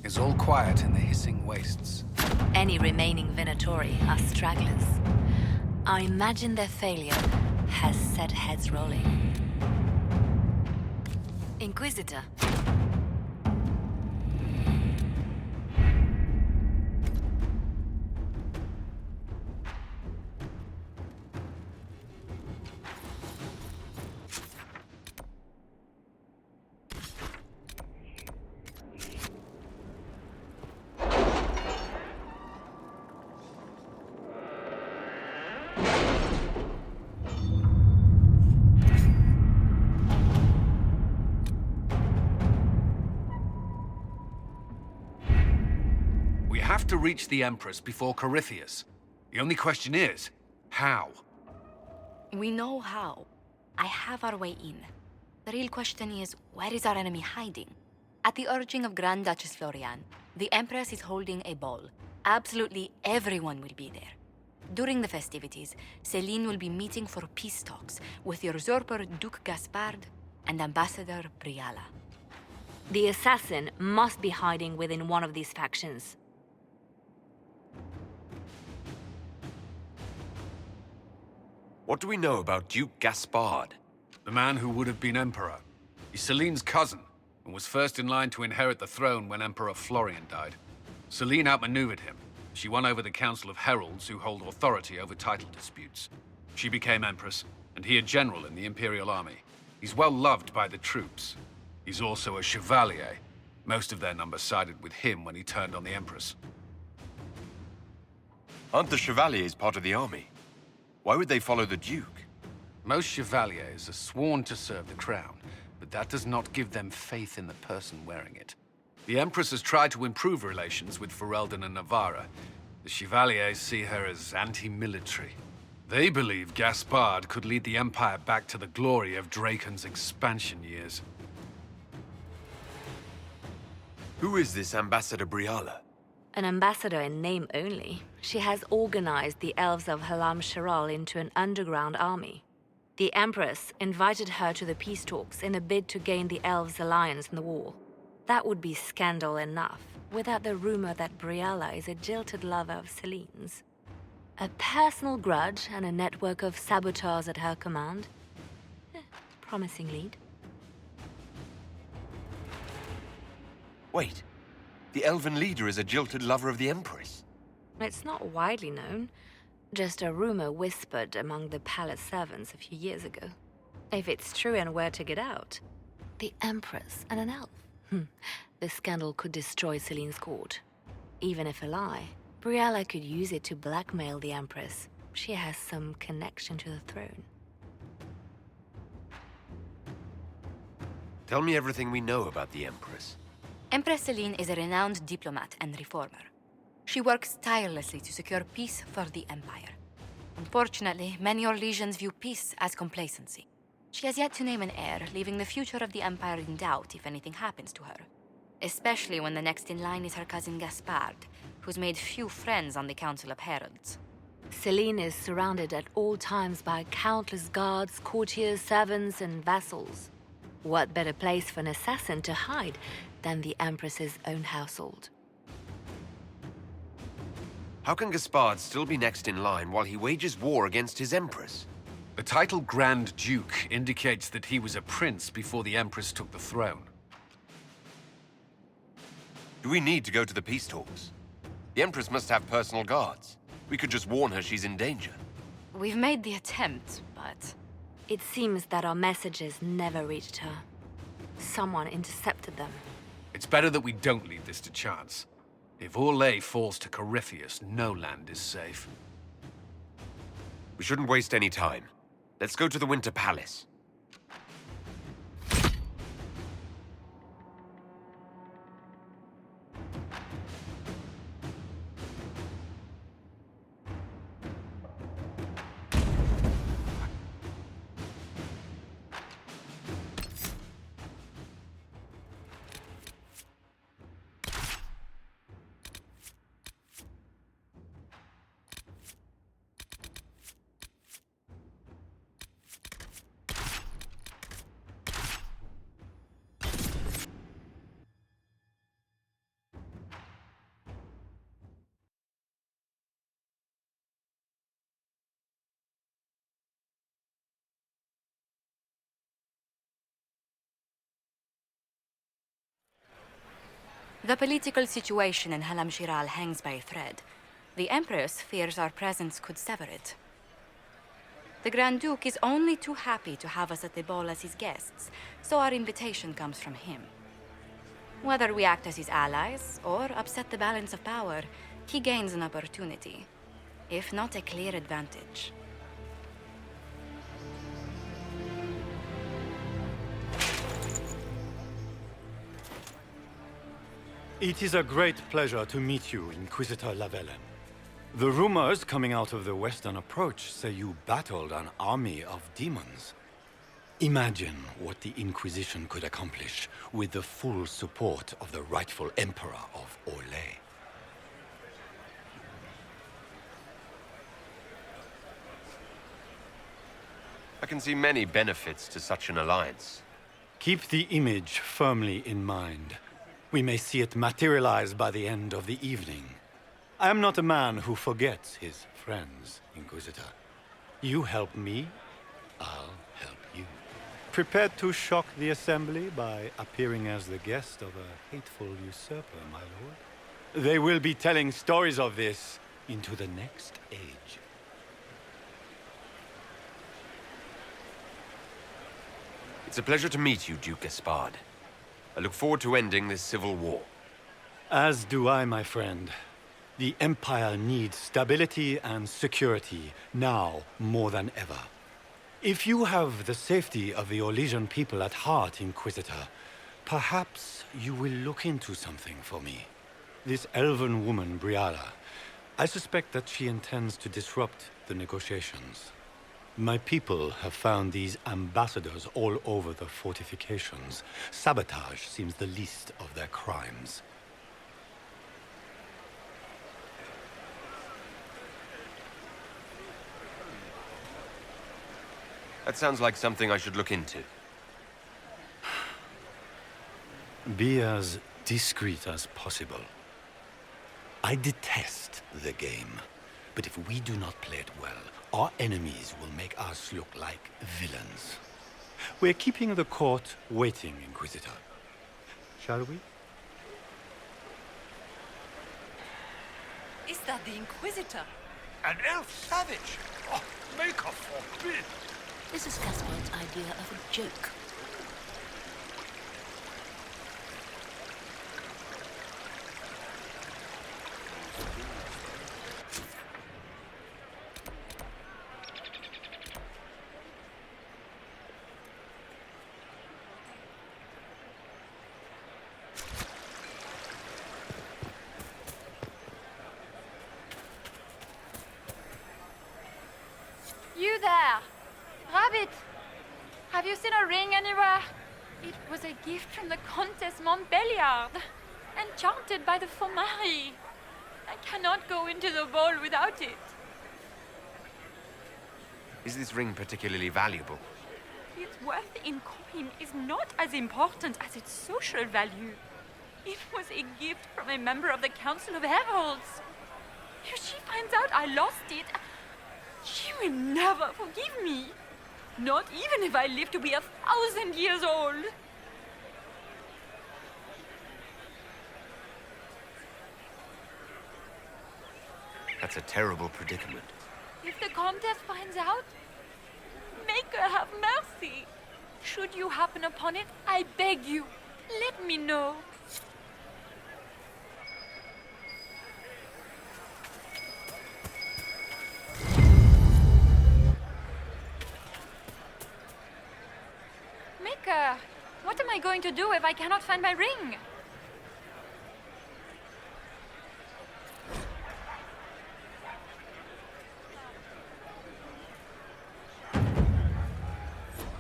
is all quiet in the hissing wastes. Any remaining Venatori are stragglers. I imagine their failure has set heads rolling. Inquisitor. We have to reach the Empress before Corypheus. The only question is, how? We know how. I have our way in. The real question is, where is our enemy hiding? At the urging of Grand Duchess Florian, the Empress is holding a ball. Absolutely everyone will be there. During the festivities, Céline will be meeting for peace talks with the usurper Duke Gaspard and Ambassador Briala. The assassin must be hiding within one of these factions. What do we know about Duke Gaspard? The man who would have been Emperor. He's Céline's cousin, and was first in line to inherit the throne when Emperor Florian died. Céline outmaneuvered him. She won over the Council of Heralds, who hold authority over title disputes. She became Empress, and he a general in the Imperial Army. He's well loved by the troops. He's also a Chevalier. Most of their number sided with him when he turned on the Empress. Aren't the Chevaliers part of the army? Why would they follow the Duke? Most Chevaliers are sworn to serve the crown, but that does not give them faith in the person wearing it. The Empress has tried to improve relations with Ferelden and Navarra. The Chevaliers see her as anti-military. They believe Gaspard could lead the Empire back to the glory of Draken's expansion years. Who is this Ambassador Briala? An ambassador in name only, she has organized the elves of Halam Sharal into an underground army. The Empress invited her to the peace talks in a bid to gain the elves' alliance in the war. That would be scandal enough, without the rumor that Briala is a jilted lover of Céline's. A personal grudge and a network of saboteurs at her command. Promising lead. Wait, the elven leader is a jilted lover of the Empress. It's not widely known. Just a rumor whispered among the palace servants a few years ago. If it's true and were to get out, the Empress and an elf. The scandal could destroy Céline's court. Even if a lie, Briala could use it to blackmail the Empress. She has some connection to the throne. Tell me everything we know about the Empress. Empress Céline is a renowned diplomat and reformer. She works tirelessly to secure peace for the Empire. Unfortunately, many Orlesians view peace as complacency. She has yet to name an heir, leaving the future of the Empire in doubt if anything happens to her. Especially when the next in line is her cousin Gaspard, who's made few friends on the Council of Heralds. Céline is surrounded at all times by countless guards, courtiers, servants, and vassals. What better place for an assassin to hide than the Empress's own household? How can Gaspard still be next in line while he wages war against his Empress? The title Grand Duke indicates that he was a prince before the Empress took the throne. Do we need to go to the peace talks? The Empress must have personal guards. We could just warn her she's in danger. We've made the attempt, but it seems that our messages never reached her. Someone intercepted them. It's better that we don't leave this to chance. If Orlais falls to Corypheus, no land is safe. We shouldn't waste any time. Let's go to the Winter Palace. The political situation in Halam Shiral hangs by a thread. The Empress fears our presence could sever it. The Grand Duke is only too happy to have us at the ball as his guests, so our invitation comes from him. Whether we act as his allies or upset the balance of power, he gains an opportunity, if not a clear advantage. It is a great pleasure to meet you, Inquisitor Lavellen. The rumors coming out of the Western Approach say you battled an army of demons. Imagine what the Inquisition could accomplish with the full support of the rightful Emperor of Orlais. I can see many benefits to such an alliance. Keep the image firmly in mind. We may see it materialize by the end of the evening. I am not a man who forgets his friends, Inquisitor. You help me, I'll help you. Prepared to shock the Assembly by appearing as the guest of a hateful usurper, my lord? They will be telling stories of this into the next age. It's a pleasure to meet you, Duke Gaspard. I look forward to ending this civil war. As do I, my friend. The Empire needs stability and security, now more than ever. If you have the safety of the Orlesian people at heart, Inquisitor, perhaps you will look into something for me. This elven woman, Briala, I suspect that she intends to disrupt the negotiations. My people have found these ambassadors all over the fortifications. Sabotage seems the least of their crimes. That sounds like something I should look into. Be as discreet as possible. I detest the game, but if we do not play it well, our enemies will make us look like villains. We're keeping the court waiting, Inquisitor. Shall we? Is that the Inquisitor? An elf savage? Oh, Maker forbid! This is Gaspard's idea of a joke. You there! Rabbit! Have you seen a ring anywhere? It was a gift from the Countess Montbelliard, enchanted by the Fomari. I cannot go into the ball without it. Is this ring particularly valuable? Its worth in coin is not as important as its social value. It was a gift from a member of the Council of Heralds. If she finds out I lost it, she will never forgive me. Not even if I live to be 1,000 years old. That's a terrible predicament. If the Countess finds out, make her have mercy. Should you happen upon it, I beg you, let me know. Maker, what am I going to do if I cannot find my ring?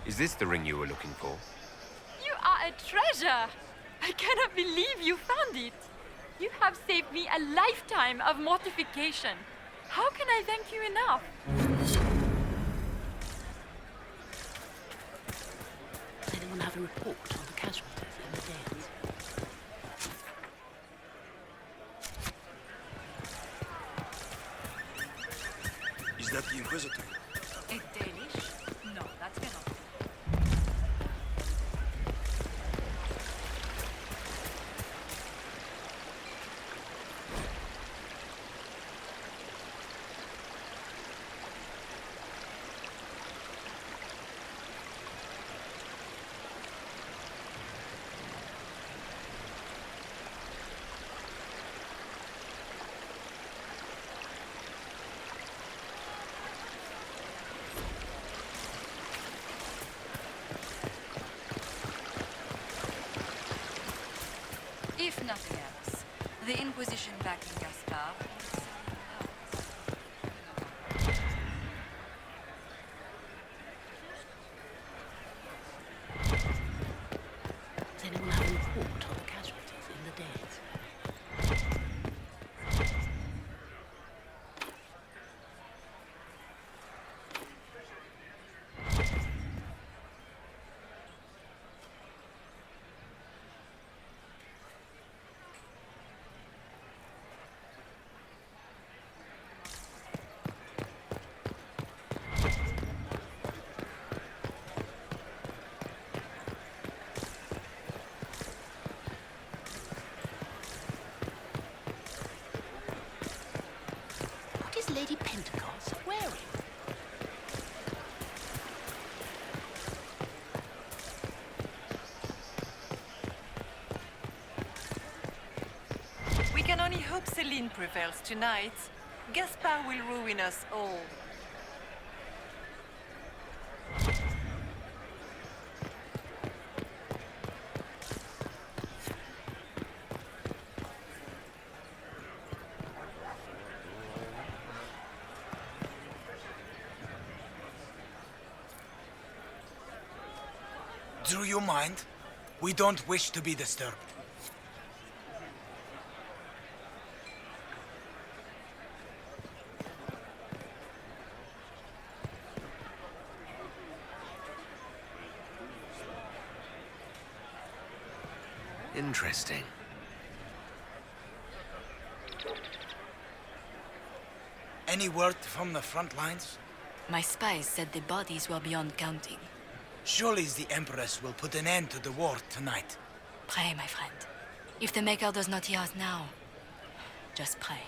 Is this the ring you were looking for? You are a treasure! I cannot believe you found it! You have saved me a lifetime of mortification. How can I thank you enough? Does anyone have a report on the casualties in the Dales? Is that the Inquisitor? A Danish? No, that's cannot. The Inquisition backing Gaspar. Does anyone have a report on the casualties in the days? What is Lady Pentecost wearing? We can only hope Celine prevails tonight. Gaspar will ruin us all. Do you mind? We don't wish to be disturbed. Interesting. Any word from the front lines? My spies said the bodies were beyond counting. Surely the Empress will put an end to the war tonight. Pray, my friend. If the Maker does not hear us now, just pray.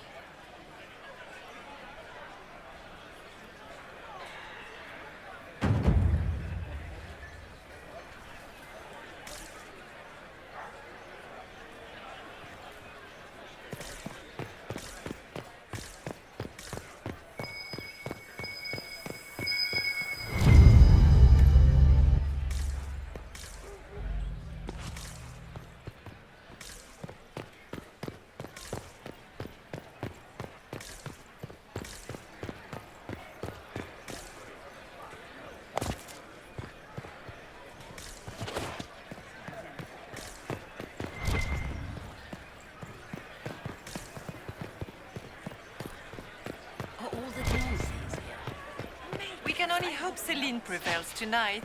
Are all the Nancy's here? We can only hope Celine prevails tonight.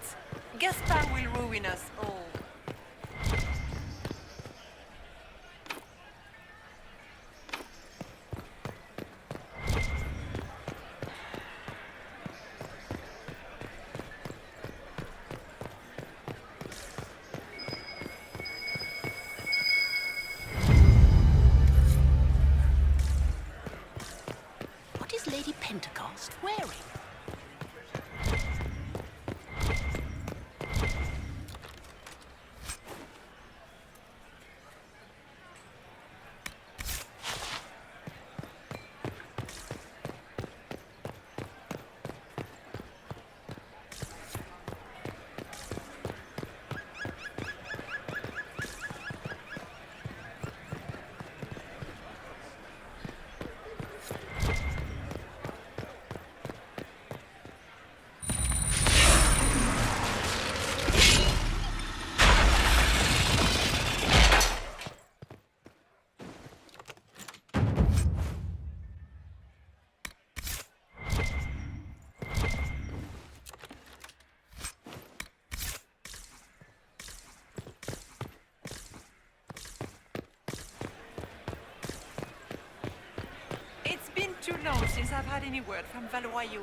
Gaspar will ruin us all. What is Lady Pentecost wearing? It's been too long since I've had any word from Valois.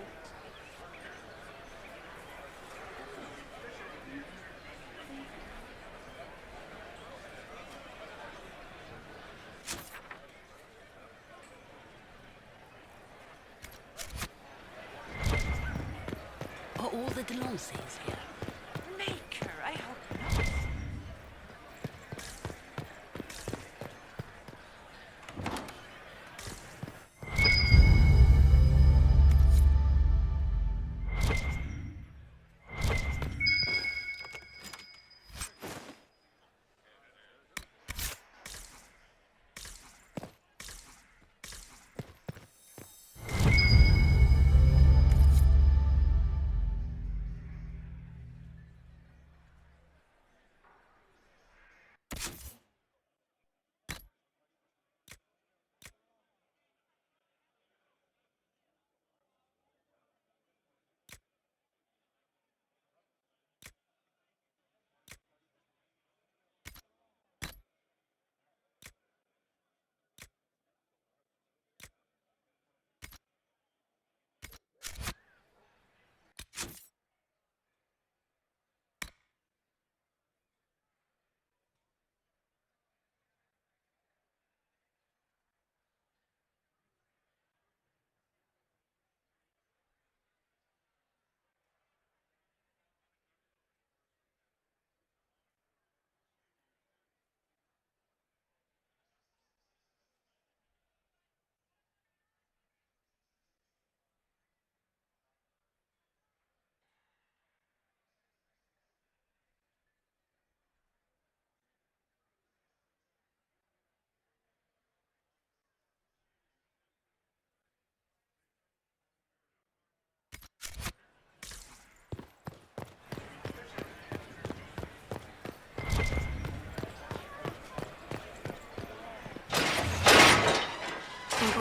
Are all the Delancey's here? Maker, I hope not.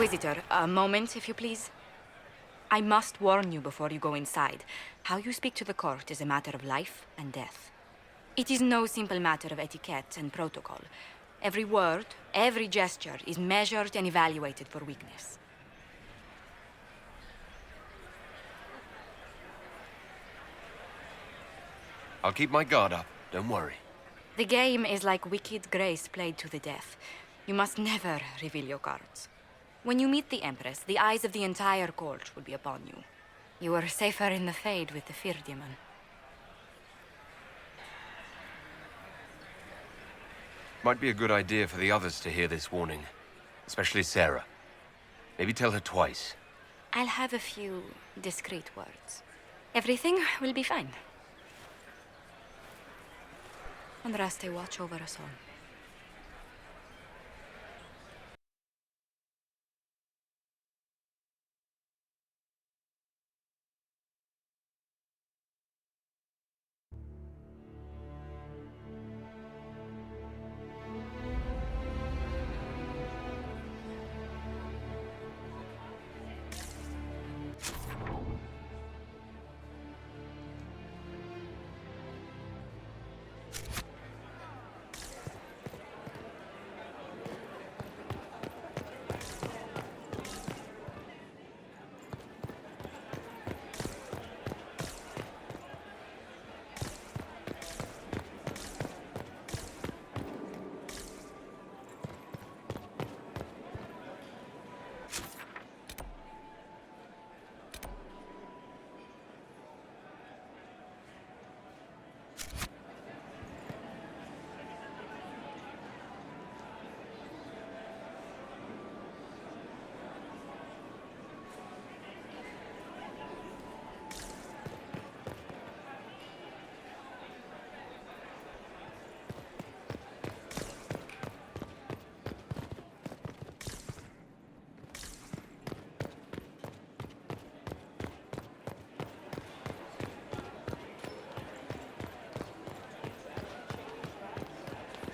Inquisitor, a moment, if you please. I must warn you before you go inside. How you speak to the court is a matter of life and death. It is no simple matter of etiquette and protocol. Every word, every gesture is measured and evaluated for weakness. I'll keep my guard up, don't worry. The game is like Wicked Grace played to the death. You must never reveal your cards. When you meet the Empress, the eyes of the entire court will be upon you. You are safer in the Fade with the Fear Demon. Might be a good idea for the others to hear this warning. Especially Sarah. Maybe tell her twice. I'll have a few discreet words. Everything will be fine. And Raste watch over us all.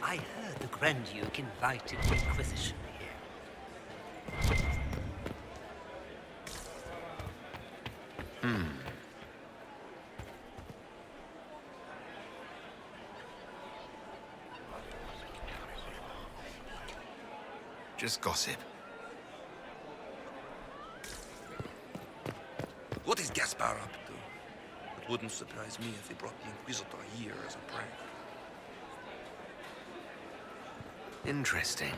I heard the Grand Duke invited the Inquisition here. Just gossip. What is Gaspar up to? It wouldn't surprise me if he brought the Inquisitor here as a prank. Interesting.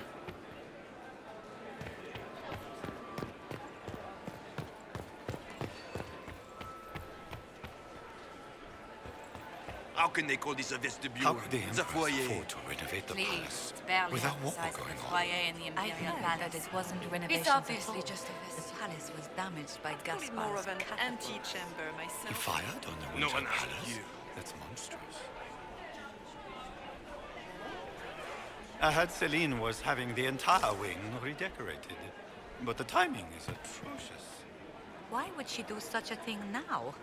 How can they call this a vestibule? How could the It's a Empress foyer. afford to renovate the Please, palace it's barely without half the what size were of going the on? foyer in the I Imperial heard Palace. that it wasn't renovations It's at obviously all. just a The vestibule. palace was damaged by Probably more Gaspar's of an catapult. antechamber He myself. fired on the No Winter one asked Palace? you. That's monstrous. I heard Celine was having the entire wing redecorated, but the timing is atrocious. Why would she do such a thing now?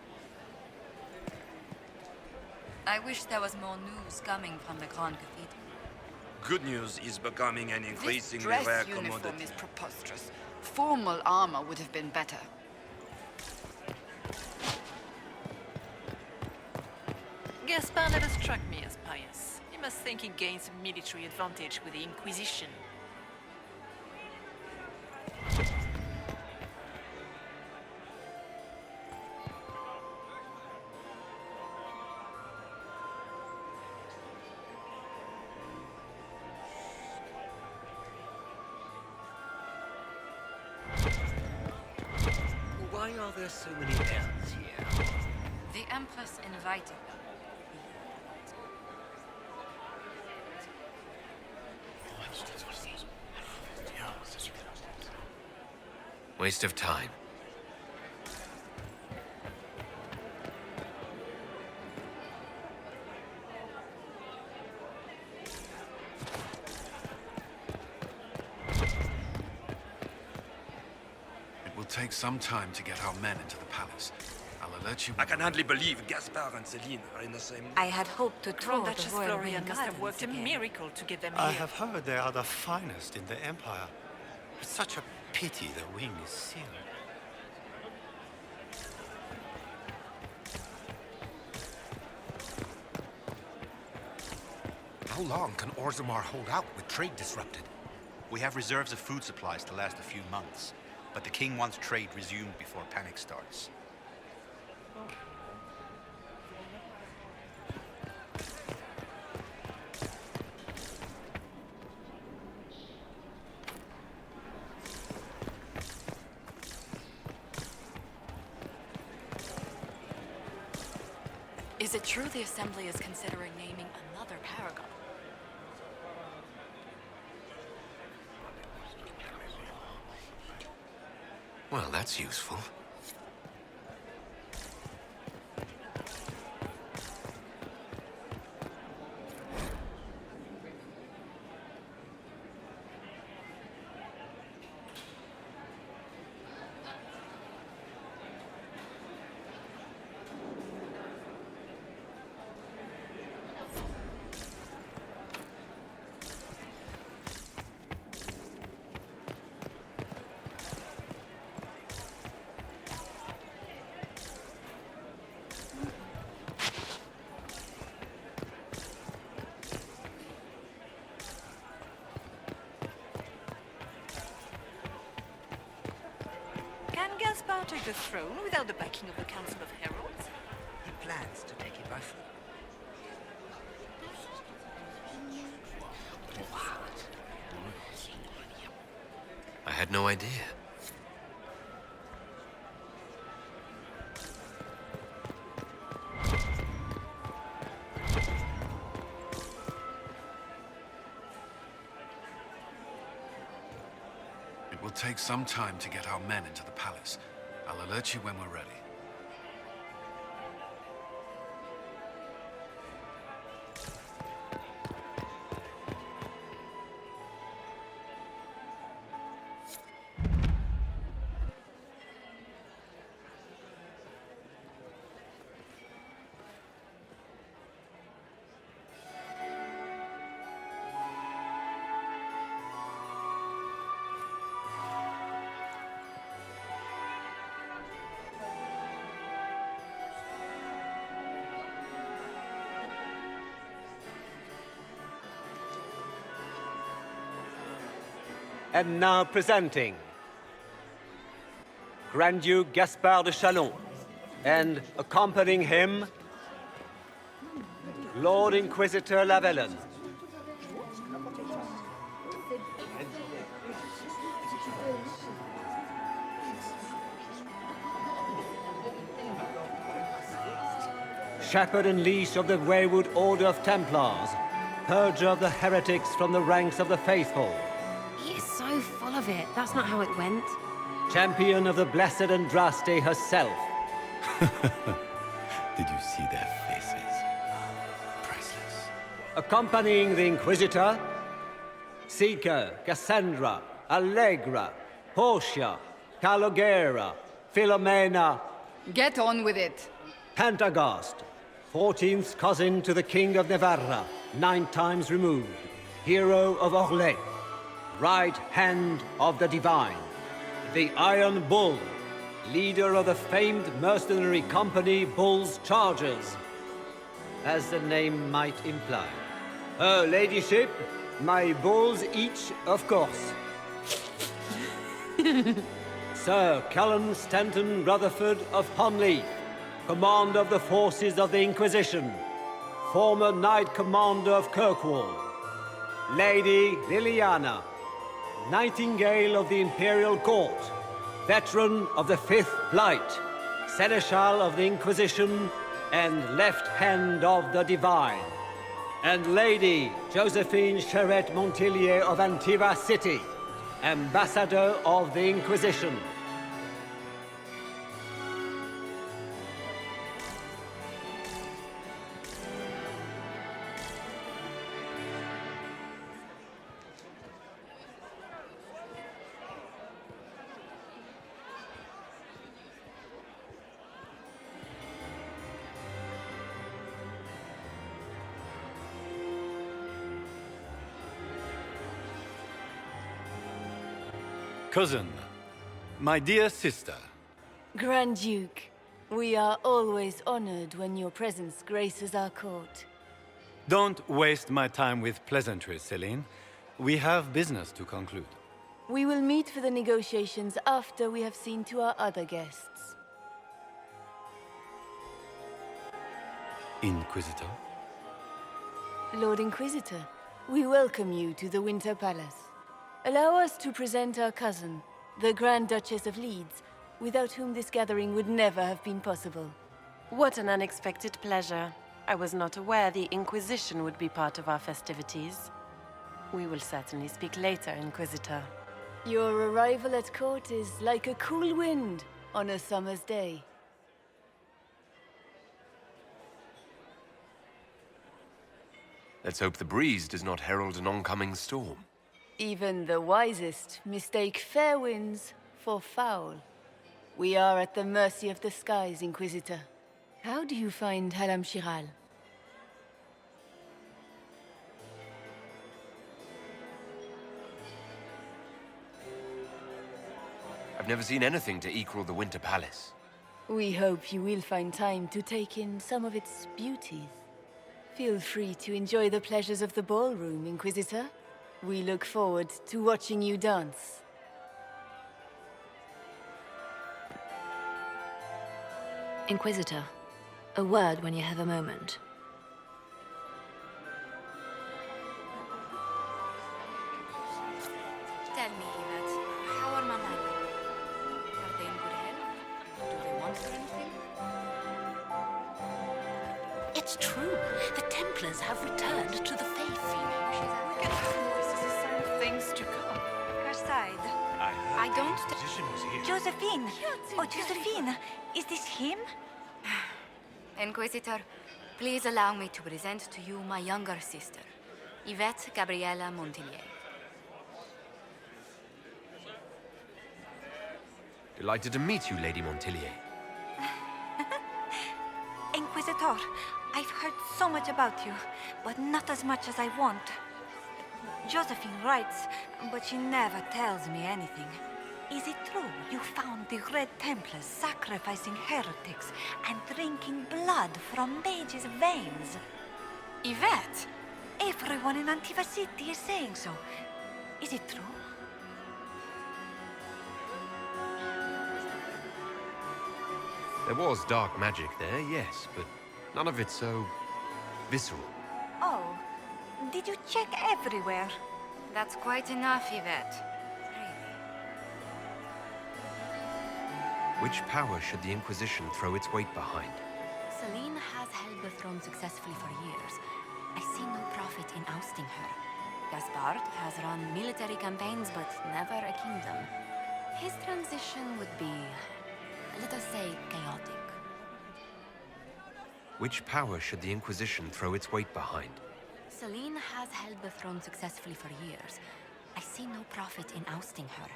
I wish there was more news coming from the Grand Cathedral. Good news is becoming an This increasingly dress rare uniform commodity. is preposterous. Formal armor would have been better. Gaspar never struck me as pious. He must think he gains military advantage with the Inquisition. Why are there so many elves here? The Empress invited them. Waste of time. It will take some time to get our men into the palace. I'll alert you. I can hardly believe Gaspar and Celine are in the same room. I had hoped to tour Grand the Duchess royal Florian wing must have gardens worked a again. miracle to get them I here. have heard they are the finest in the Empire. It's such a pity the wing is sealed. How long can Orzammar hold out with trade disrupted? We have reserves of food supplies to last a few months, but the king wants trade resumed before panic starts. Is it true the Assembly is considering naming another paragon? Well, that's useful. Can Gaspar take the throne without the backing of the Council of Heralds? He plans to take it by force. I had no idea. It will take some time to get our men into the palace. I'll alert you when we're ready. And now presenting Grand Duke Gaspard de Chalon, and accompanying him, Lord Inquisitor Lavellan. Shepherd and leash of the Wayward Order of Templars, purger of the heretics from the ranks of the faithful. He is so full of it. That's not how it went. Champion of the Blessed Andraste herself. Did you see their faces? Priceless. Accompanying the Inquisitor, Seeker, Cassandra, Allegra, Portia, Calogera, Philomena. Get on with it. Pantagast, 14th cousin to the King of Navarra, 9 times removed, hero of Orlais, right hand of the divine, the Iron Bull, leader of the famed mercenary company Bull's Chargers, as the name might imply. Her ladyship, my bulls each, of course. Sir Callum Stanton Rutherford of Honley, commander of the forces of the Inquisition, former Knight Commander of Kirkwall. Lady Liliana, Nightingale of the Imperial Court, veteran of the Fifth Blight, Seneschal of the Inquisition, and left hand of the Divine. And Lady Josephine Charette Montillier of Antiva City, Ambassador of the Inquisition. Cousin, My dear sister, Grand Duke, we are always honored when your presence graces our court. don't waste my time with pleasantries, Celine. We have business to conclude. We will meet for the negotiations after we have seen to our other guests. Inquisitor? Lord Inquisitor, we welcome you to the Winter Palace. Allow us to present our cousin, the Grand Duchess of Leeds, without whom this gathering would never have been possible. What an unexpected pleasure. I was not aware the Inquisition would be part of our festivities. We will certainly speak later, Inquisitor. Your arrival at court is like a cool wind on a summer's day. Let's hope the breeze does not herald an oncoming storm. Even the wisest mistake fair winds for foul. We are at the mercy of the skies, Inquisitor. How do you find Haram Shiral? I've never seen anything to equal the Winter Palace. We hope you will find time to take in some of its beauties. Feel free to enjoy the pleasures of the ballroom, Inquisitor. We look forward to watching you dance. Inquisitor, a word when you have a moment. Tell me, Yvette, how are Mama? Are they in good health? Do they want anything? It's true. The Templars have returned to the faith. This is a sign of things to come. Her side. I don't... Inquisition was here. Josephine! Oh, Josephine! Is this him? Inquisitor, please allow me to present to you my younger sister, Yvette Gabriella Montillier. Delighted to meet you, Lady Montillier. Inquisitor, I've heard so much about you, but not as much as I want. Josephine writes, but she never tells me anything. Is it true you found the Red Templars sacrificing heretics and drinking blood from mages' veins? Yvette? Everyone in Antiva City is saying so. Is it true? There was dark magic there, yes, but none of it so visceral. Oh, did you check everywhere? That's quite enough, Yvette. Which power should the Inquisition throw its weight behind? Celine has held the throne successfully for years. I see no profit in ousting her. Gaspard has run military campaigns, but never a kingdom. His transition would be, let us say, chaotic. Which power should the Inquisition throw its weight behind? Celine has held the throne successfully for years. I see no profit in ousting her.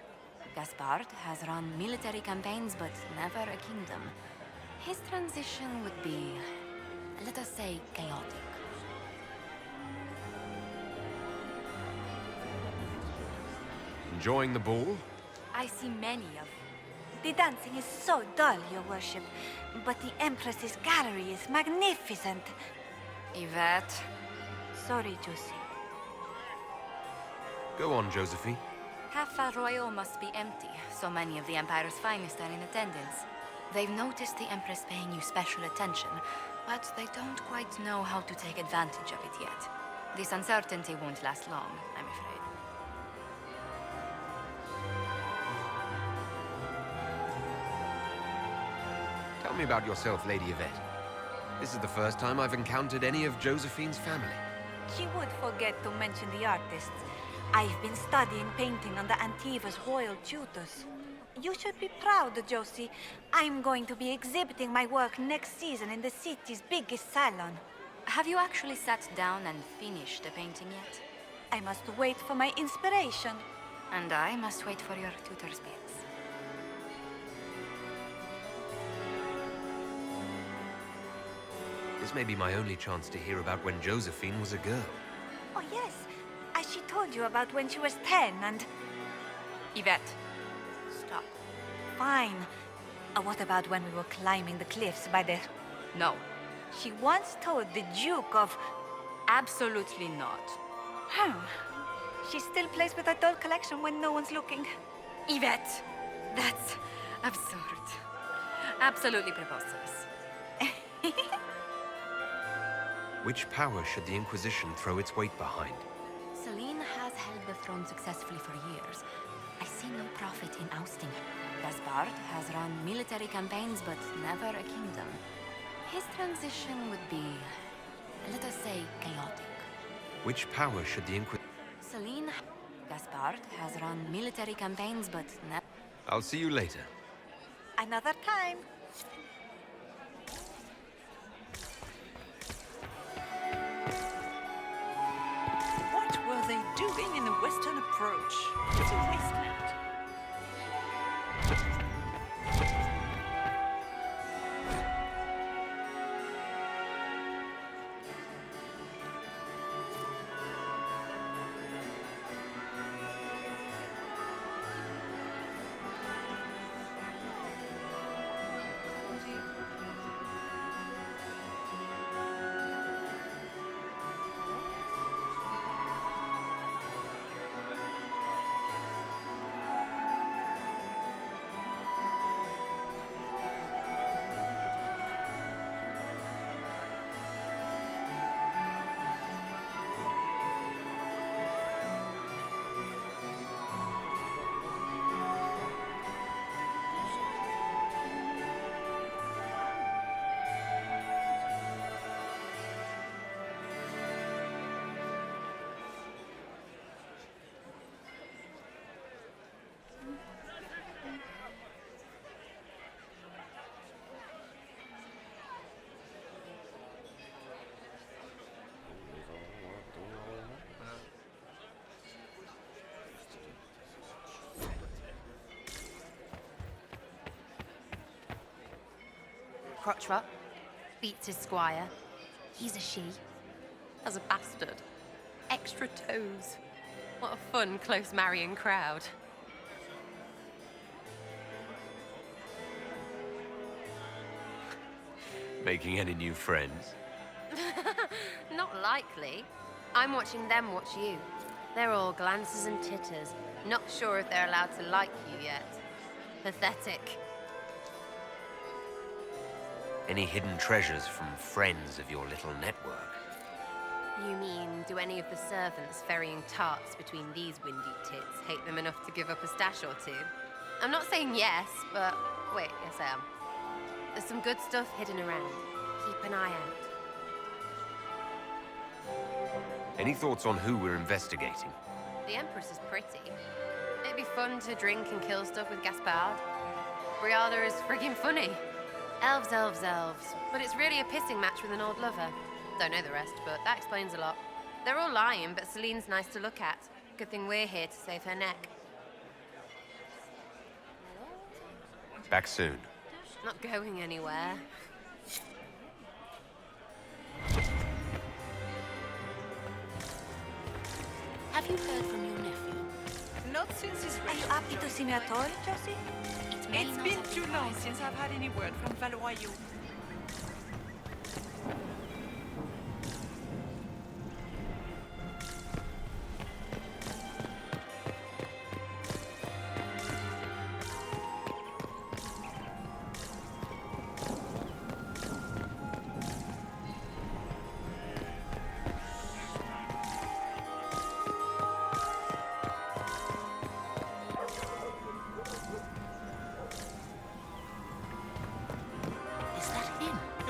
Gaspard has run military campaigns, but never a kingdom. His transition would be, let us say, chaotic. Enjoying the ball? I see many of them. The dancing is so dull, Your Worship, but the Empress's gallery is magnificent. Yvette? Sorry, Josie. Go on, Josephine. Half Royal must be empty. So many of the Empire's finest are in attendance. They've noticed the Empress paying you special attention, but they don't quite know how to take advantage of it yet. This uncertainty won't last long, I'm afraid. Tell me about yourself, Lady Yvette. This is the first time I've encountered any of Josephine's family. She would forget to mention the artists. I've been studying painting under Antiva's royal tutors. You should be proud, Josie. I'm going to be exhibiting my work next season in the city's biggest salon. Have you actually sat down and finished the painting yet? I must wait for my inspiration. And I must wait for your tutor's bits. This may be my only chance to hear about when Josephine was a girl. Oh, yes. As she told you about when she was 10 and... Yvette, stop. fine. What about when we were climbing the cliffs by the... No. She once told the Duke of... Absolutely not. She still plays with her doll collection when no one's looking. Yvette, that's absurd. Absolutely preposterous. Which power should the Inquisition throw its weight behind? Celine has held the throne successfully for years. I see no profit in ousting her. Gaspard has run military campaigns, but never a kingdom. His transition would be, let us say, chaotic. Which power should the Inquisition... Celine... Gaspard has run military campaigns, but never... I'll see you later. Another time. What were they doing in the western approach? It's a wasteland. Crotchrot beats his squire. He's a she. As a bastard. Extra toes. What a fun, close marrying crowd. Making any new friends? Not likely. I'm watching them watch you. They're all glances and titters. Not sure if they're allowed to like you yet. Pathetic. Any hidden treasures from friends of your little network? You mean, do any of the servants ferrying tarts between these windy tits hate them enough to give up a stash or two? I'm not saying yes, but... wait, yes I am. There's some good stuff hidden around. Keep an eye out. Any thoughts on who we're investigating? The Empress is pretty. It'd be fun to drink and kill stuff with Gaspard. Briada is friggin' funny. Elves, elves, elves. But it's really a pissing match with an old lover. Don't know the rest, but that explains a lot. They're all lying, but Celine's nice to look at. Good thing we're here to save her neck. Back soon. Not going anywhere. Have you heard from your nephew? Not since his Are you happy to see me at all, Josie? It's been too long since I've had any word from Valois. You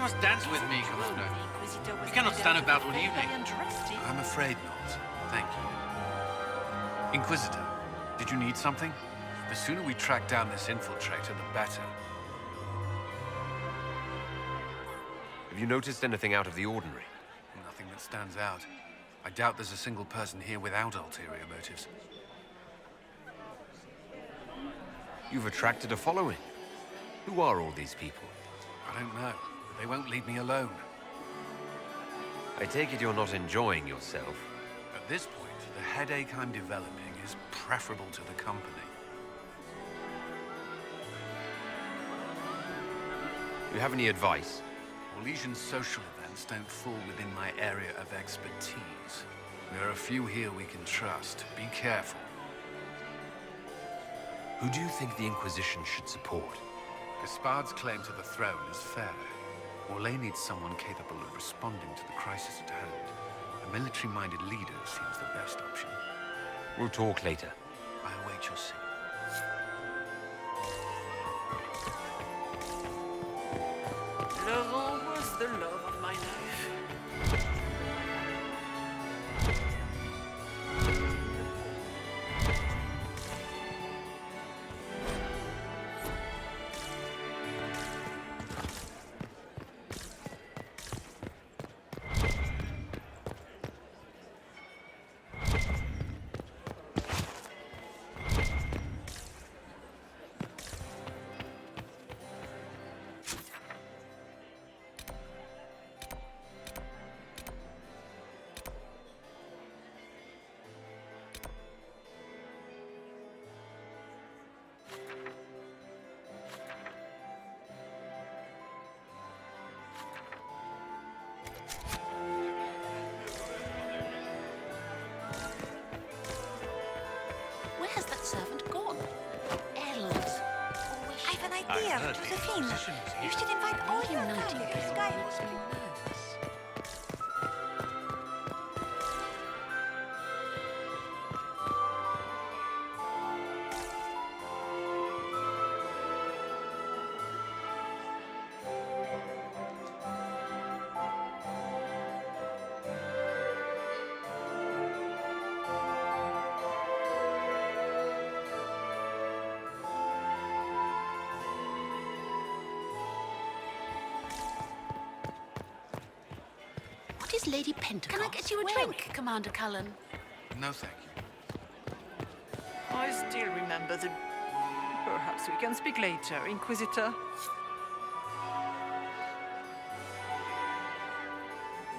must dance with me, Commander. You cannot stand a battle evening. I'm afraid not. Thank you. Inquisitor, did you need something? The sooner we track down this infiltrator, the better. Have you noticed anything out of the ordinary? Nothing that stands out. I doubt there's a single person here without ulterior motives. You've attracted a following. Who are all these people? I don't know. They won't leave me alone. I take it you're not enjoying yourself. At this point, the headache I'm developing is preferable to the company. Do you have any advice? Orlesian social events don't fall within my area of expertise. There are a few here we can trust. Be careful. Who do you think the Inquisition should support? Gaspard's claim to the throne is fair. Orlais needs someone capable of responding to the crisis at hand. A military-minded leader seems the best option. We'll talk later. I await your signal. Laurent was the love of my life. Where's that servant gone? Elves. I have an idea, Josephine. You should invite all your family to Sky. What is Lady Pentecost? Can I get you a drink, Commander Cullen? No, thank you. I still remember the... Perhaps we can speak later, Inquisitor.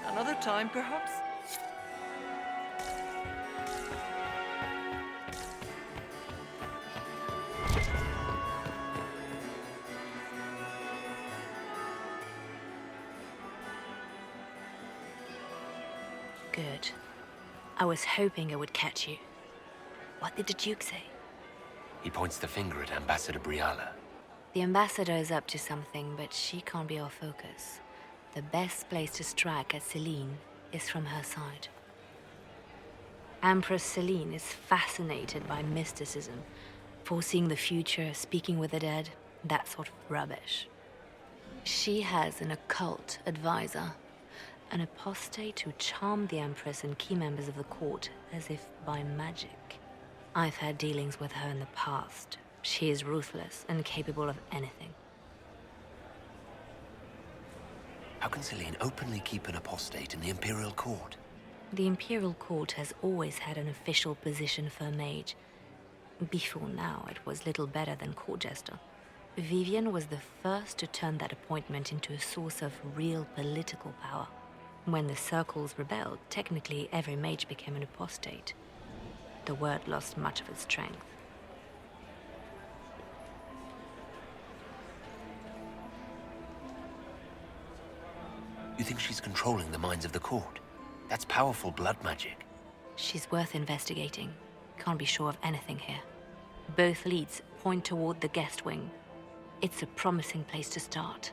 Another time, perhaps? Good. I was hoping I would catch you. What did the Duke say? He points the finger at Ambassador Briala. The ambassador is up to something, but she can't be our focus. The best place to strike at Celine is from her side. Empress Celine is fascinated by mysticism, foreseeing the future, speaking with the dead, that sort of rubbish. She has an occult advisor, an apostate who charmed the Empress and key members of the court as if by magic. I've had dealings with her in the past. She is ruthless and capable of anything. How can Celine openly keep an apostate in the Imperial Court? The Imperial Court has always had an official position for a mage. Before now, it was little better than court jester. Vivian was the first to turn that appointment into a source of real political power. When the circles rebelled, technically every mage became an apostate. The word lost much of its strength. You think she's controlling the minds of the court? That's powerful blood magic. She's worth investigating. Can't be sure of anything here. Both leads point toward the guest wing. It's a promising place to start.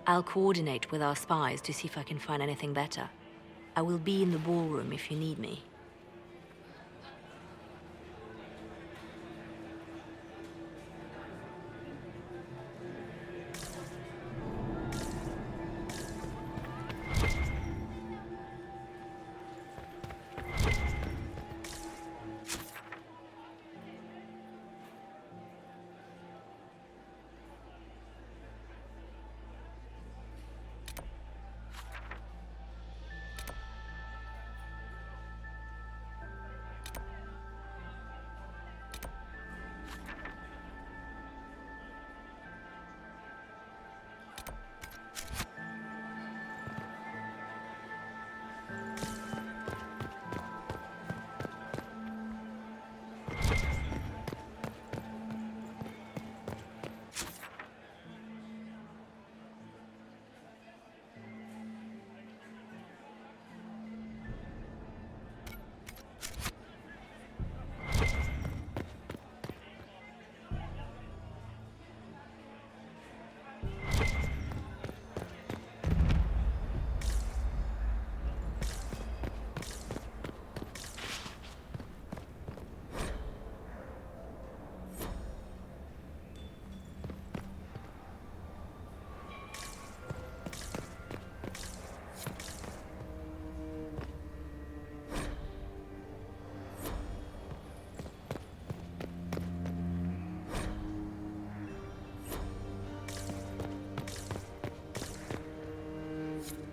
I'll coordinate with our spies to see if I can find anything better. I will be in the ballroom if you need me.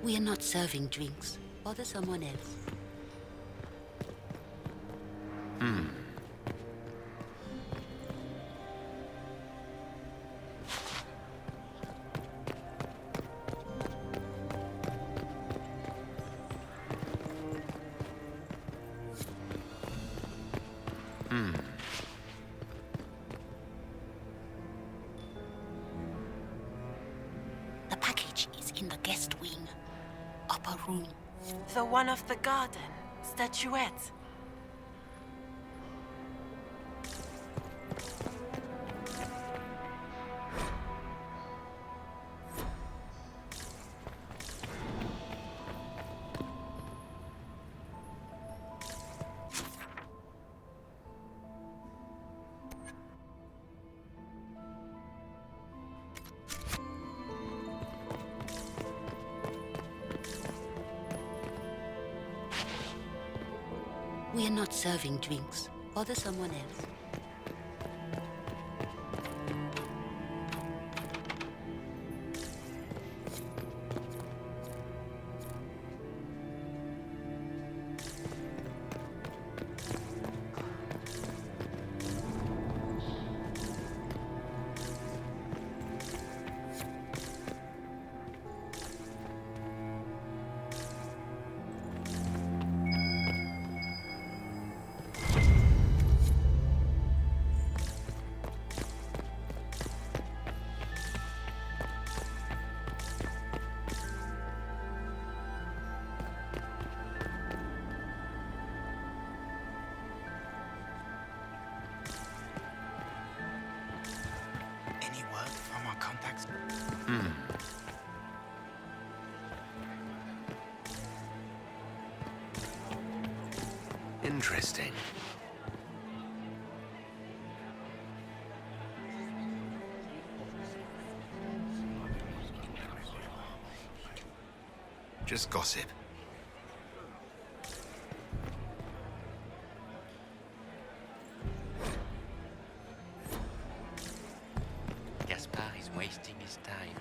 We are not serving drinks. Bother someone else. The package is in the guest wing. Upper room. The one of the garden. Statuette. We are not serving drinks. Bother someone else. Any word from our contacts? Interesting. Just gossip. Gaspard is wasting his time.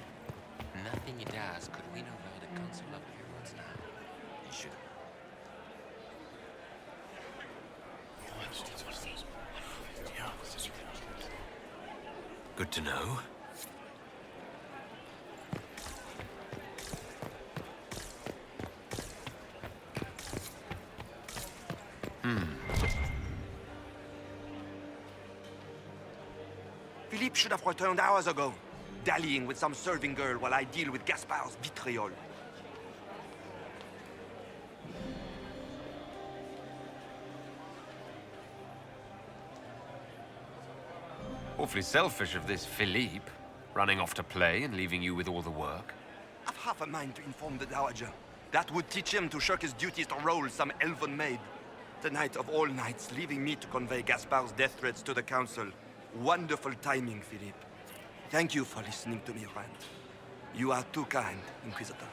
Nothing he does could win over the Council of Heralds now. He should. Good to know. Philippe should have returned hours ago, dallying with some serving girl while I deal with Gaspard's vitriol. Awfully selfish of this Philippe, running off to play and leaving you with all the work. I've half a mind to inform the Dowager. That would teach him to shirk his duties to roll some elven maid. The night of all nights, leaving me to convey Gaspard's death threats to the Council. Wonderful timing, Philippe. Thank you for listening to me rant. You are too kind, Inquisitor.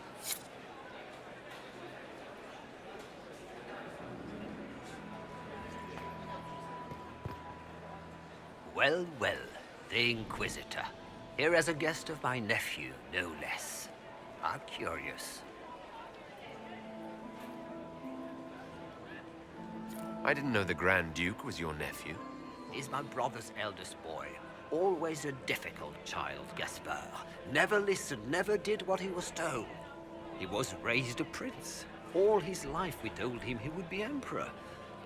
Well, well, the Inquisitor. Here as a guest of my nephew, no less. How curious. I didn't know the Grand Duke was your nephew. He's my brother's eldest boy. Always a difficult child, Gaspard. Never listened, never did what he was told. He was raised a prince. All his life we told him he would be emperor.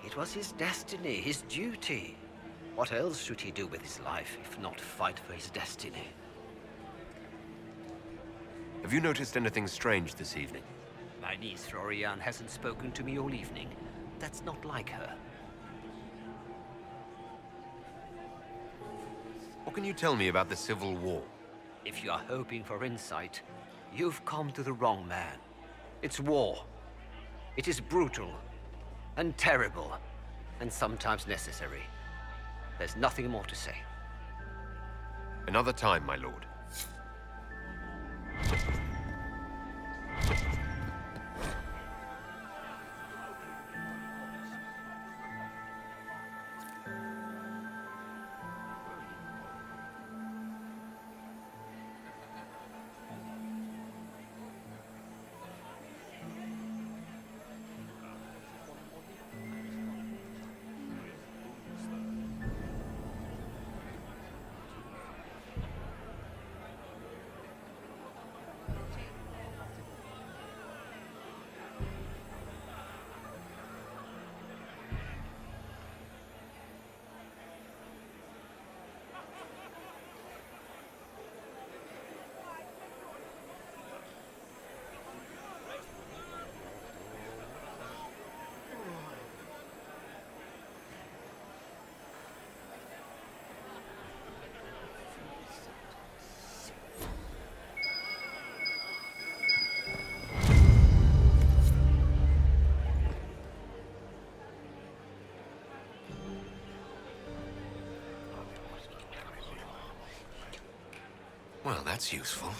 It was his destiny, his duty. What else should he do with his life, if not fight for his destiny? Have you noticed anything strange this evening? My niece, Florian, hasn't spoken to me all evening. That's not like her. What can you tell me about the Civil War? If you are hoping for insight, you've come to the wrong man. It's war. It is brutal, and terrible, and sometimes necessary. There's nothing more to say. Another time, my lord. Well, that's useful.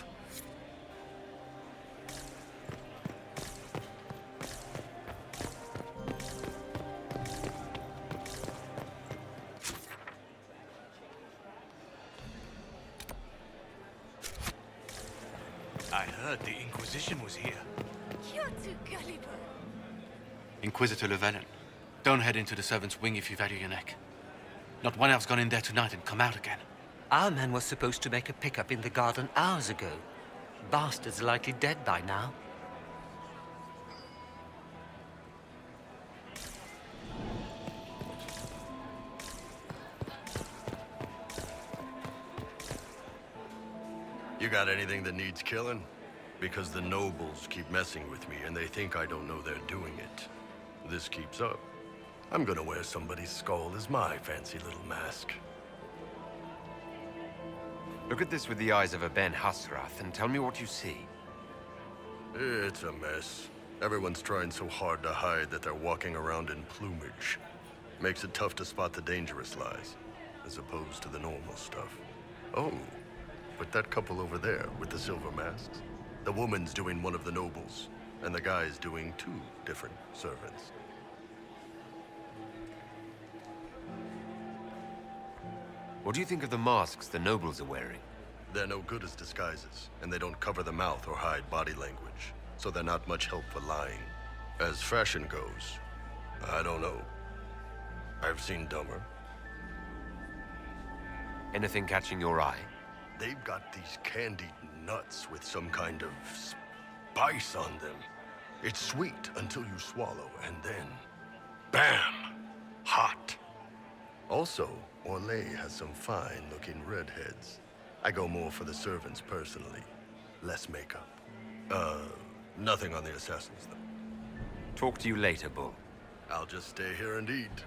I heard the Inquisition was here. You're too gullible. Inquisitor Llewellyn, don't head into the servants' wing if you value your neck. Not one elf's gone in there tonight and come out again. Our man was supposed to make a pickup in the garden hours ago. Bastard's likely dead by now. You got anything that needs killing? Because the nobles keep messing with me and they think I don't know they're doing it. This keeps up, I'm gonna wear somebody's skull as my fancy little mask. Look at this with the eyes of a Ben Husrath and tell me what you see. It's a mess. Everyone's trying so hard to hide that they're walking around in plumage. Makes it tough to spot the dangerous lies, as opposed to the normal stuff. Oh, but that couple over there with the silver masks, the woman's doing one of the nobles, and the guy's doing 2 different servants. What do you think of the masks the nobles are wearing? They're no good as disguises, and they don't cover the mouth or hide body language, so they're not much help for lying. As fashion goes, I don't know. I've seen dumber. Anything catching your eye? They've got these candied nuts with some kind of spice on them. It's sweet until you swallow, and then, bam! Hot. Also, Orlais has some fine-looking redheads. I go more for the servants personally. Less makeup. Nothing on the assassins, though. Talk to you later, Bull. I'll just stay here and eat.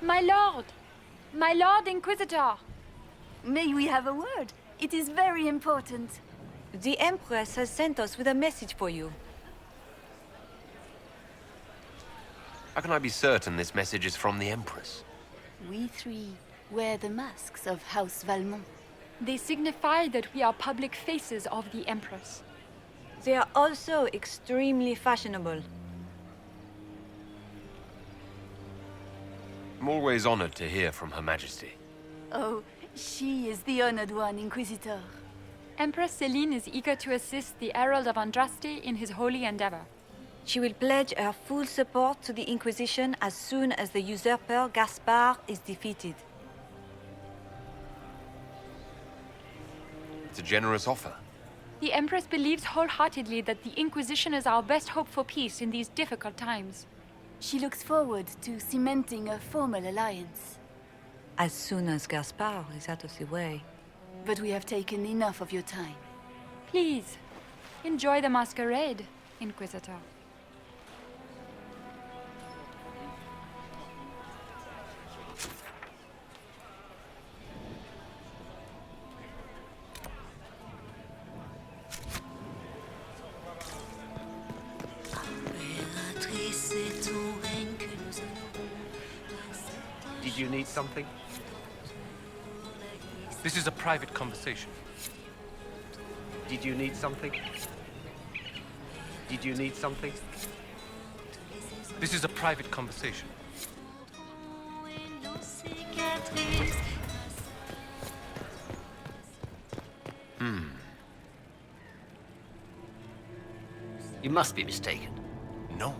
My lord! My lord Inquisitor! May we have a word? It is very important. The Empress has sent us with a message for you. How can I be certain this message is from the Empress? We 3 wear the masks of House Valmont. They signify that we are public faces of the Empress. They are also extremely fashionable. I'm always honored to hear from Her Majesty. Oh, she is the honored one, Inquisitor. Empress Celine is eager to assist the Herald of Andraste in his holy endeavor. She will pledge her full support to the Inquisition as soon as the usurper Gaspard is defeated. It's a generous offer. The Empress believes wholeheartedly that the Inquisition is our best hope for peace in these difficult times. She looks forward to cementing a formal alliance. As soon as Gaspard is out of the way. But we have taken enough of your time. Please, enjoy the masquerade, Inquisitor. Did you need something? This is a private conversation. Did you need something? Did you need something? This is a private conversation. You must be mistaken. No,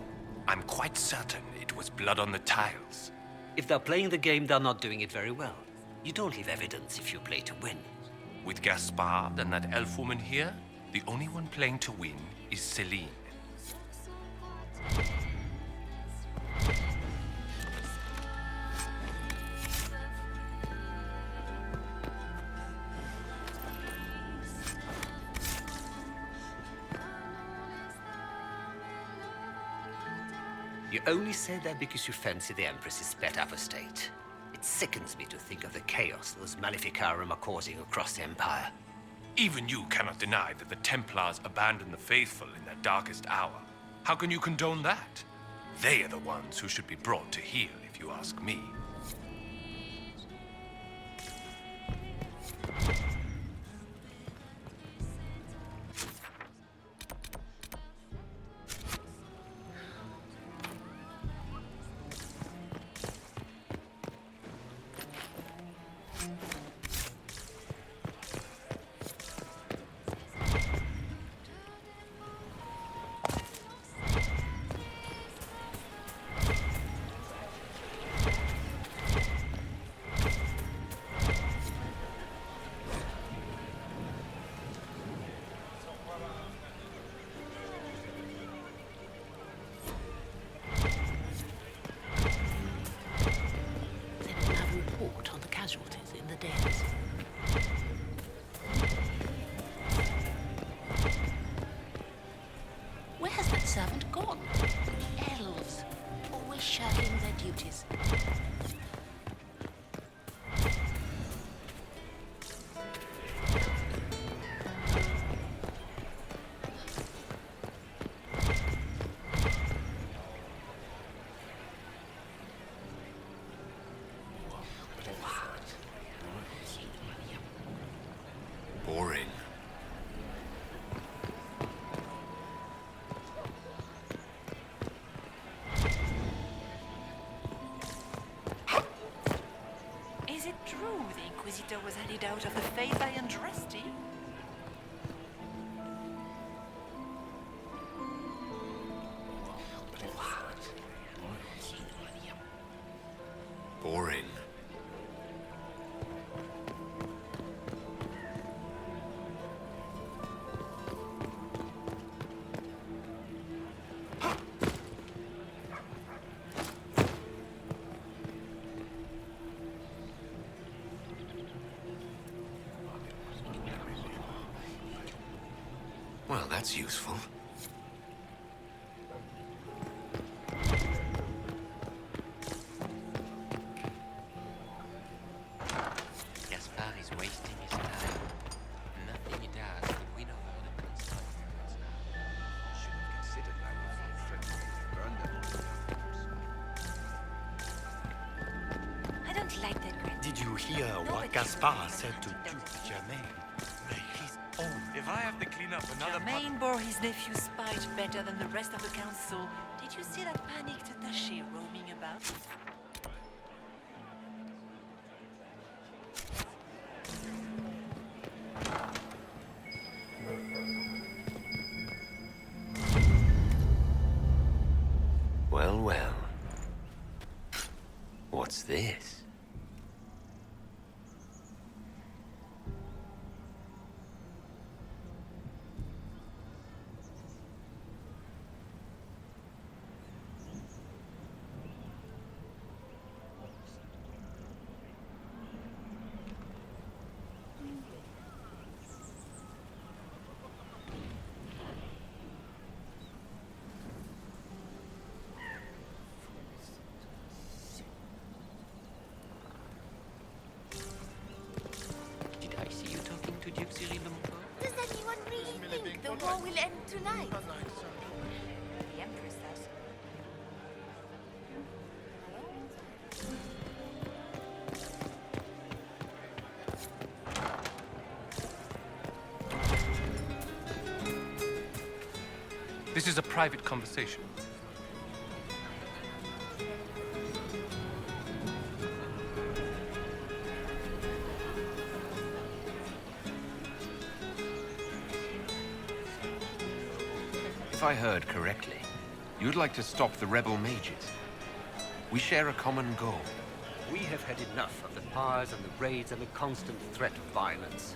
I'm quite certain it was blood on the tiles. If they're playing the game, they're not doing it very well. You don't leave evidence if you play to win. With Gaspard and that elf woman here, the only one playing to win is Celine. You only say that because you fancy the Empress's sped up estate. It sickens me to think of the chaos those Maleficarum are causing across the Empire. Even you cannot deny that the Templars abandoned the faithful in their darkest hour. How can you condone that? They are the ones who should be brought to heel, if you ask me. Inquisitor was headed out of the faith I undressed in. Boring. Well, that's useful. Gaspard is wasting his time. Nothing he does could win over the consular heroes now. Should have considered that before threatening to burn them. I don't like that grand. Did you hear what Gaspard said to Duke Germain? His own. If I have to clean up another Germain bore his nephew's spite better than the rest of the council. Did you see that panicked attaché roaming about? Well, well. What's this? Did I see you talking to Duke Cyril before? Does anyone really think the war will end tonight? The Empress does. This is a private conversation. If I heard correctly, you'd like to stop the rebel mages. We share a common goal. We have had enough of the pyres and the raids and the constant threat of violence.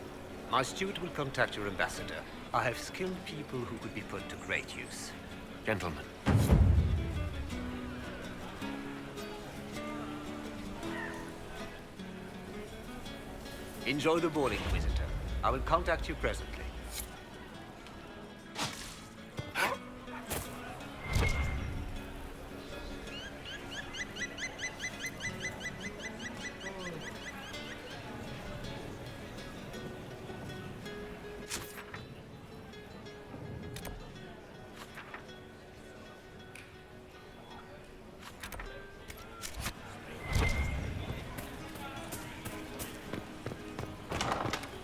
My steward will contact your ambassador. I have skilled people who could be put to great use. Gentlemen. Enjoy the ball, Inquisitor. I will contact you presently.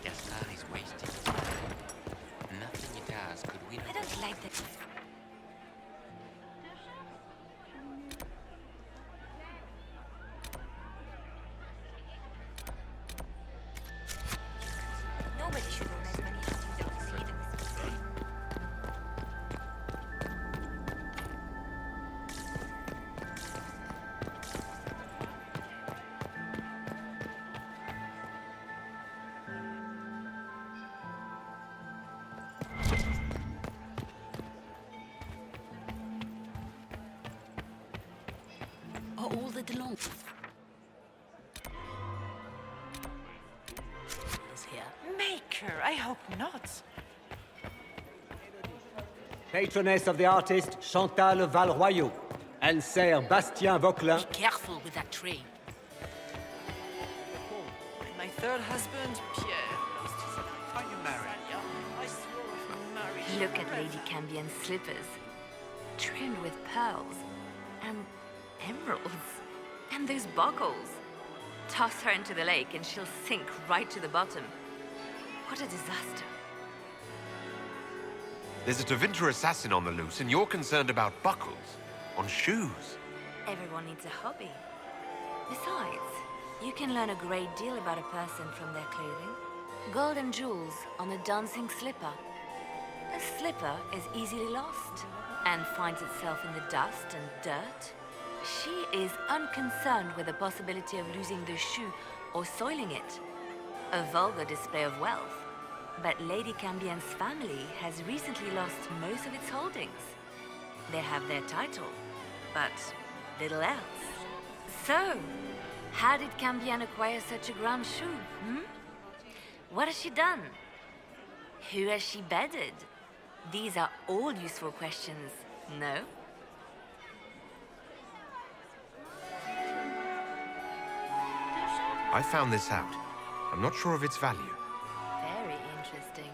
Gaspard is wasting his time. Nothing he does could win over. I don't like that. Nobody should own as many houses as freedom is free. Are all the DeLong is here? Maker, I hope not. Patroness of the artist Chantal Valroyaux and Sir Bastien Vauquelin. Be careful with that tree. When my third husband, Pierre, lost his life. Are you married? I swore off marriage. Look at Lady Cambien's slippers, trimmed with pearls and emeralds. And those buckles. Toss her into the lake and she'll sink right to the bottom. What a disaster. There's a Tevinter assassin on the loose, and you're concerned about buckles on shoes. Everyone needs a hobby. Besides, You can learn a great deal about a person from their clothing. Gold and jewels on a dancing slipper. A slipper is easily lost and finds itself in the dust and dirt. She is unconcerned with the possibility of losing the shoe or soiling it. A vulgar display of wealth. But Lady Cambien's family has recently lost most of its holdings. They have their title, but little else. So, how did Cambien acquire such a grand shoe, What has she done? Who has she bedded? These are all useful questions, no? I found this out. I'm not sure of its value. Very interesting.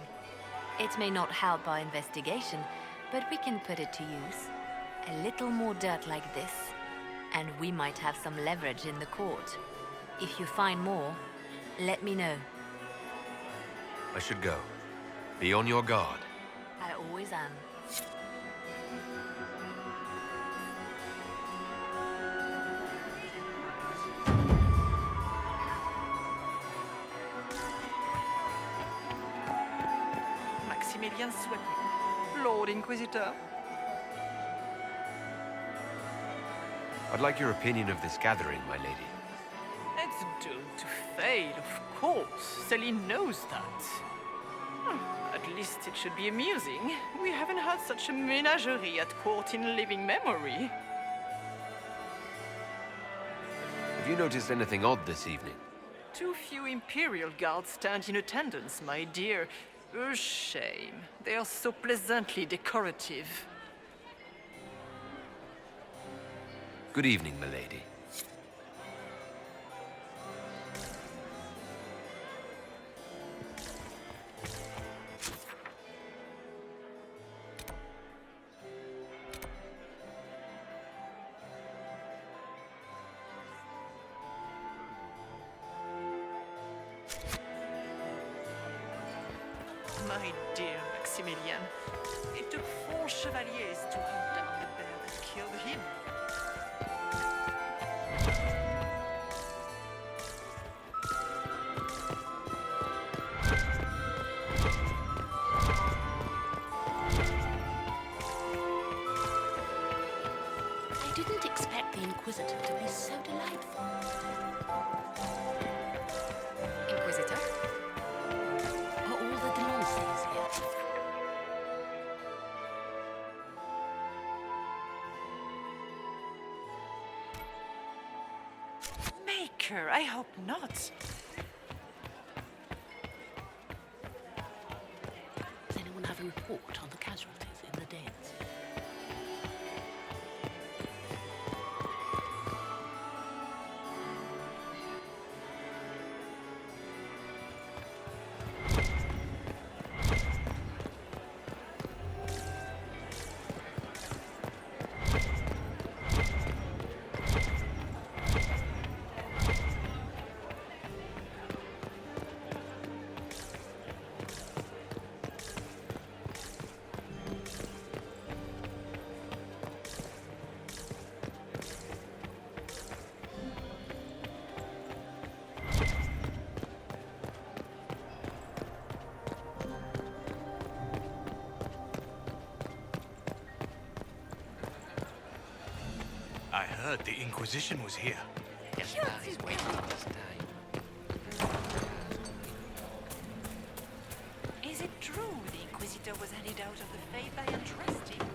It may not help our investigation, but we can put it to use. A little more dirt like this, and we might have some leverage in the court. If you find more, let me know. I should go. Be on your guard. I always am. Maximilian swept me. Lord Inquisitor. I'd like your opinion of this gathering, my lady. It's doomed to fail, of course. Celine knows that. At least it should be amusing. We haven't had such a menagerie at court in living memory. Have you noticed anything odd this evening? Too few Imperial guards stand in attendance, my dear. A shame. They are so pleasantly decorative. Good evening, milady. My dear Maximilian, it took 4 chevaliers to hunt down the bear that killed him. I didn't expect the Inquisitor to be so delightful. Inquisitor? Are all the Delanceys here? Maker, I hope not. Does anyone have a report on the casualties in the dens? I heard the Inquisition was here. Gaspard is waiting this time. Is it true the Inquisitor was handed out of the faith I entrusted?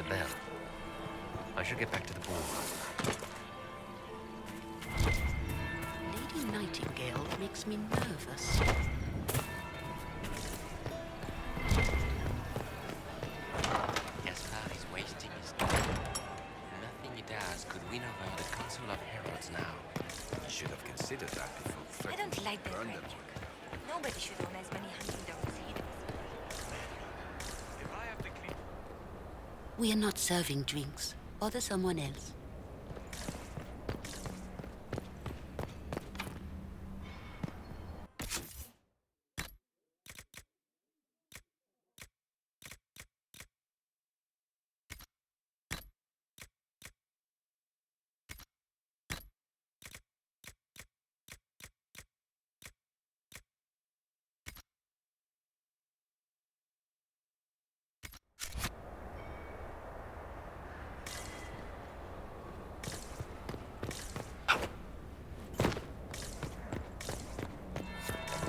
bell. I should get back to the ball. Lady Nightingale makes me nervous. Gaspard is wasting his time. Nothing he does could win over the Council of Heralds now. You should have considered that before I threatening don't like to this burn them. rhetoric. Nobody should own as many hunting dogs as he does. We are not serving drinks. Bother someone else.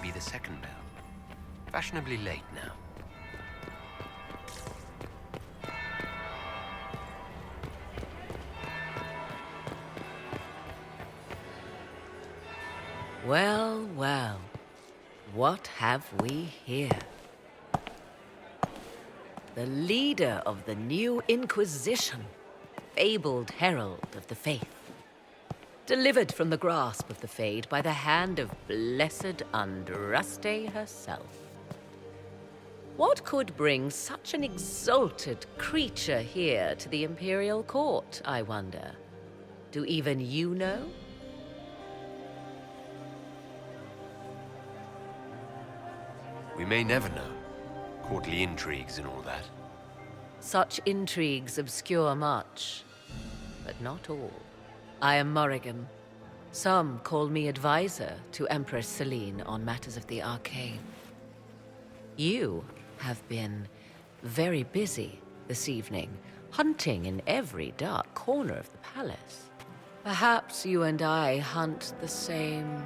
Be the second bell. Fashionably late now. Well, well. What have we here? The leader of the new Inquisition, fabled herald of the faith. Delivered from the grasp of the Fade by the hand of blessed Andraste herself. What could bring such an exalted creature here to the Imperial Court, I wonder? Do even you know? We may never know. Courtly intrigues and all that. Such intrigues obscure much, but not all. I am Morrigan. Some call me advisor to Empress Celine on matters of the arcane. You have been very busy this evening, hunting in every dark corner of the palace. Perhaps you and I hunt the same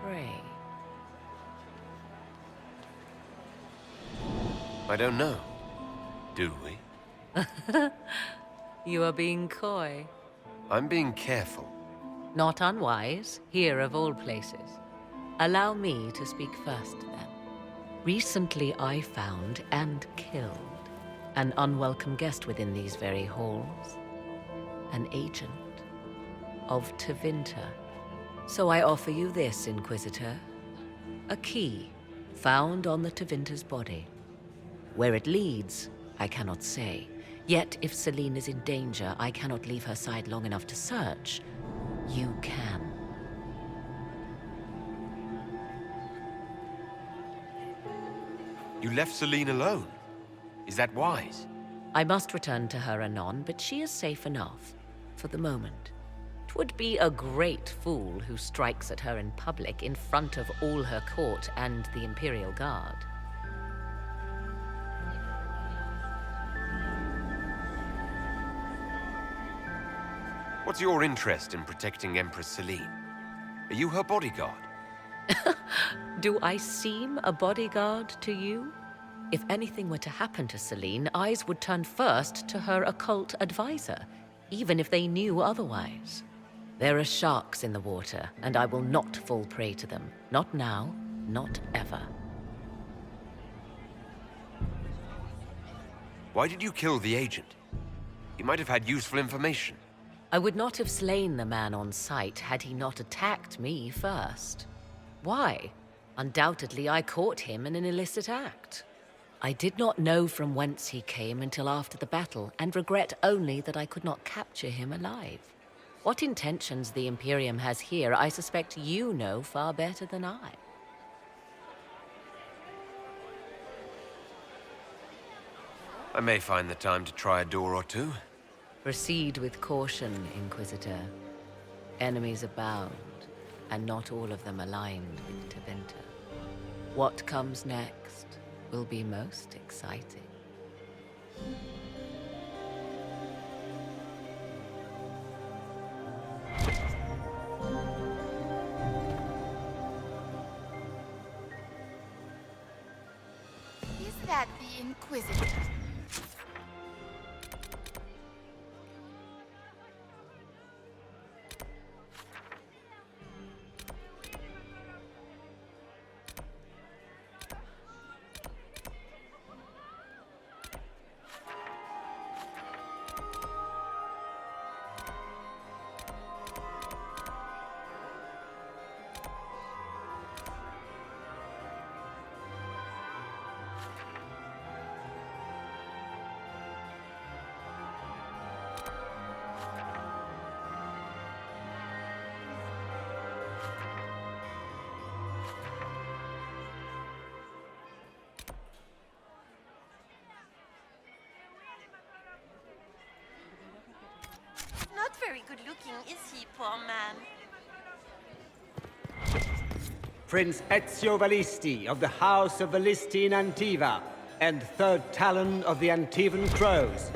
prey. I don't know. Do we? You are being coy. I'm being careful. Not unwise, here of all places. Allow me to speak first, then. Recently I found and killed an unwelcome guest within these very halls. An agent of Tevinter. So I offer you this, Inquisitor. A key found on the Tevinter's body. Where it leads, I cannot say. Yet, if Celine is in danger, I cannot leave her side long enough to search. You can. You left Celine alone. Is that wise? I must return to her anon, but she is safe enough, for the moment. 'Twould be a great fool who strikes at her in public in front of all her court and the Imperial Guard. What's your interest in protecting Empress Celine? Are you her bodyguard? Do I seem a bodyguard to you? If anything were to happen to Celine, eyes would turn first to her occult advisor, even if they knew otherwise. There are sharks in the water, and I will not fall prey to them. Not now, not ever. Why did you kill the agent? He might have had useful information. I would not have slain the man on sight had he not attacked me first. Why? Undoubtedly, I caught him in an illicit act. I did not know from whence he came until after the battle, and regret only that I could not capture him alive. What intentions the Imperium has here, I suspect you know far better than I. I may find the time to try a door or two. Proceed with caution, Inquisitor. Enemies abound, and not all of them aligned with Tevinter. What comes next will be most exciting. Is that the Inquisitor? good looking, is he, poor man? Prince Ezio Valisti of the House of Valisti in Antiva, and third Talon of the Antivan Crows.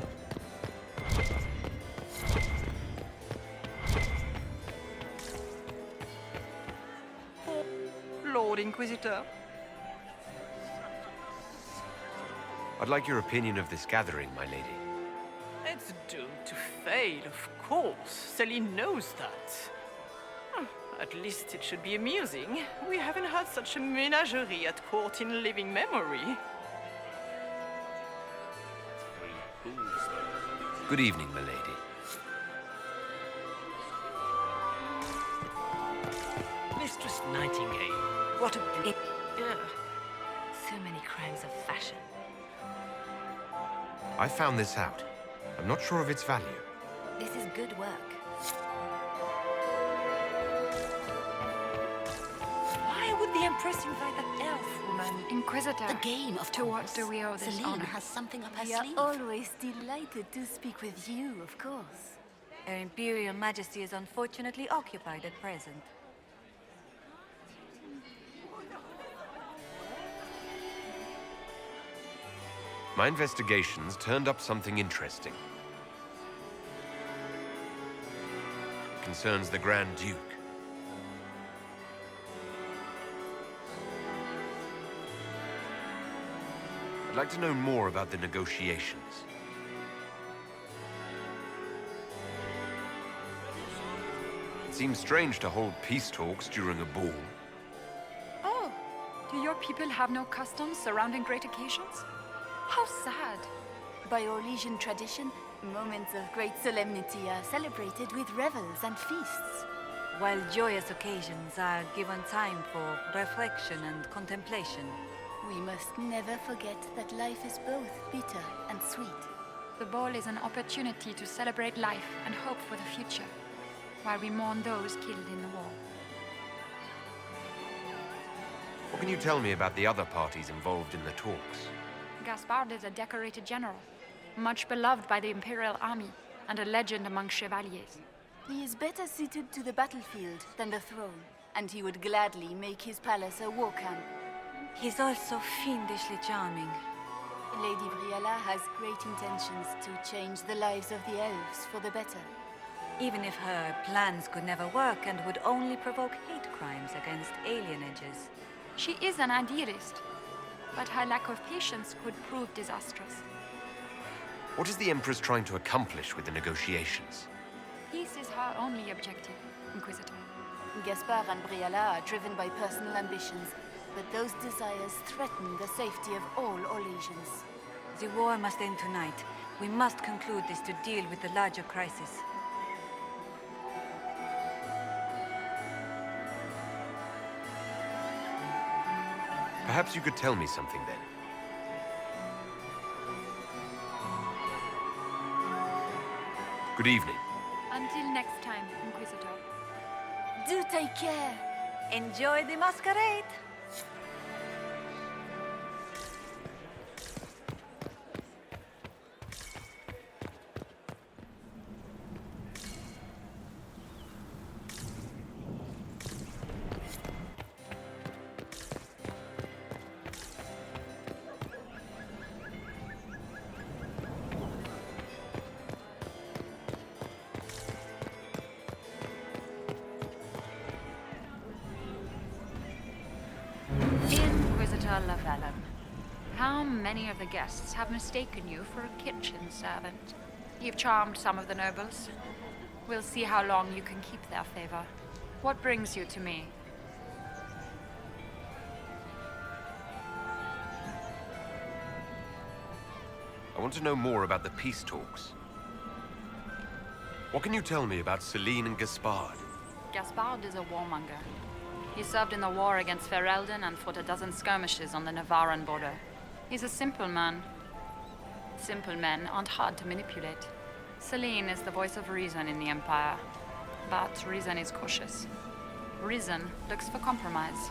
Lord Inquisitor. I'd like your opinion of this gathering, my lady. It's doomed to fail, of course. Celine knows that. At least it should be amusing. We haven't had such a menagerie at court in living memory. Good evening, my lady. Mistress Nightingale, what a... So many crimes of fashion. I found this out. I'm not sure of its value. This is good work. Why would the Empress invite that elf woman? Inquisitor. The game, of To what course. do we owe this Celine honor? has something up her We are sleeve. always delighted to speak with you, of course. Her Imperial Majesty is unfortunately occupied at present. My investigations turned up something interesting. It concerns the Grand Duke. I'd like to know more about the negotiations. It seems strange to hold peace talks during a ball. Oh, do your people have no customs surrounding great occasions? How sad. By Orlesian tradition, moments of great solemnity are celebrated with revels and feasts. While joyous occasions are given time for reflection and contemplation. We must never forget that life is both bitter and sweet. The ball is an opportunity to celebrate life and hope for the future, while we mourn those killed in the war. What can you tell me about the other parties involved in the talks? Gaspard is a decorated general, much beloved by the Imperial army, and a legend among chevaliers. He is better suited to the battlefield than the throne, and he would gladly make his palace a war camp. He's also fiendishly charming. Lady Briella has great intentions to change the lives of the elves for the better. Even if her plans could never work and would only provoke hate crimes against alienages. She is an idealist, but her lack of patience could prove disastrous. What is the Empress trying to accomplish with the negotiations? Peace is her only objective, Inquisitor. Gaspard and Briella are driven by personal ambitions, but those desires threaten the safety of all Orlesians. The war must end tonight. We must conclude this to deal with the larger crisis. Perhaps you could tell me something then. Good evening. Until next time, Inquisitor. Do take care. Enjoy the masquerade. Inquisitor Lavalin, how many of the guests have mistaken you for a kitchen servant? You've charmed some of the nobles. We'll see how long you can keep their favor. What brings you to me? I want to know more about the peace talks. What can you tell me about Celine and Gaspard? Gaspard is a warmonger. He served in the war against Ferelden and fought a dozen skirmishes on the Navarran border. He's a simple man. Simple men aren't hard to manipulate. Celine is the voice of reason in the Empire. But reason is cautious. Reason looks for compromise.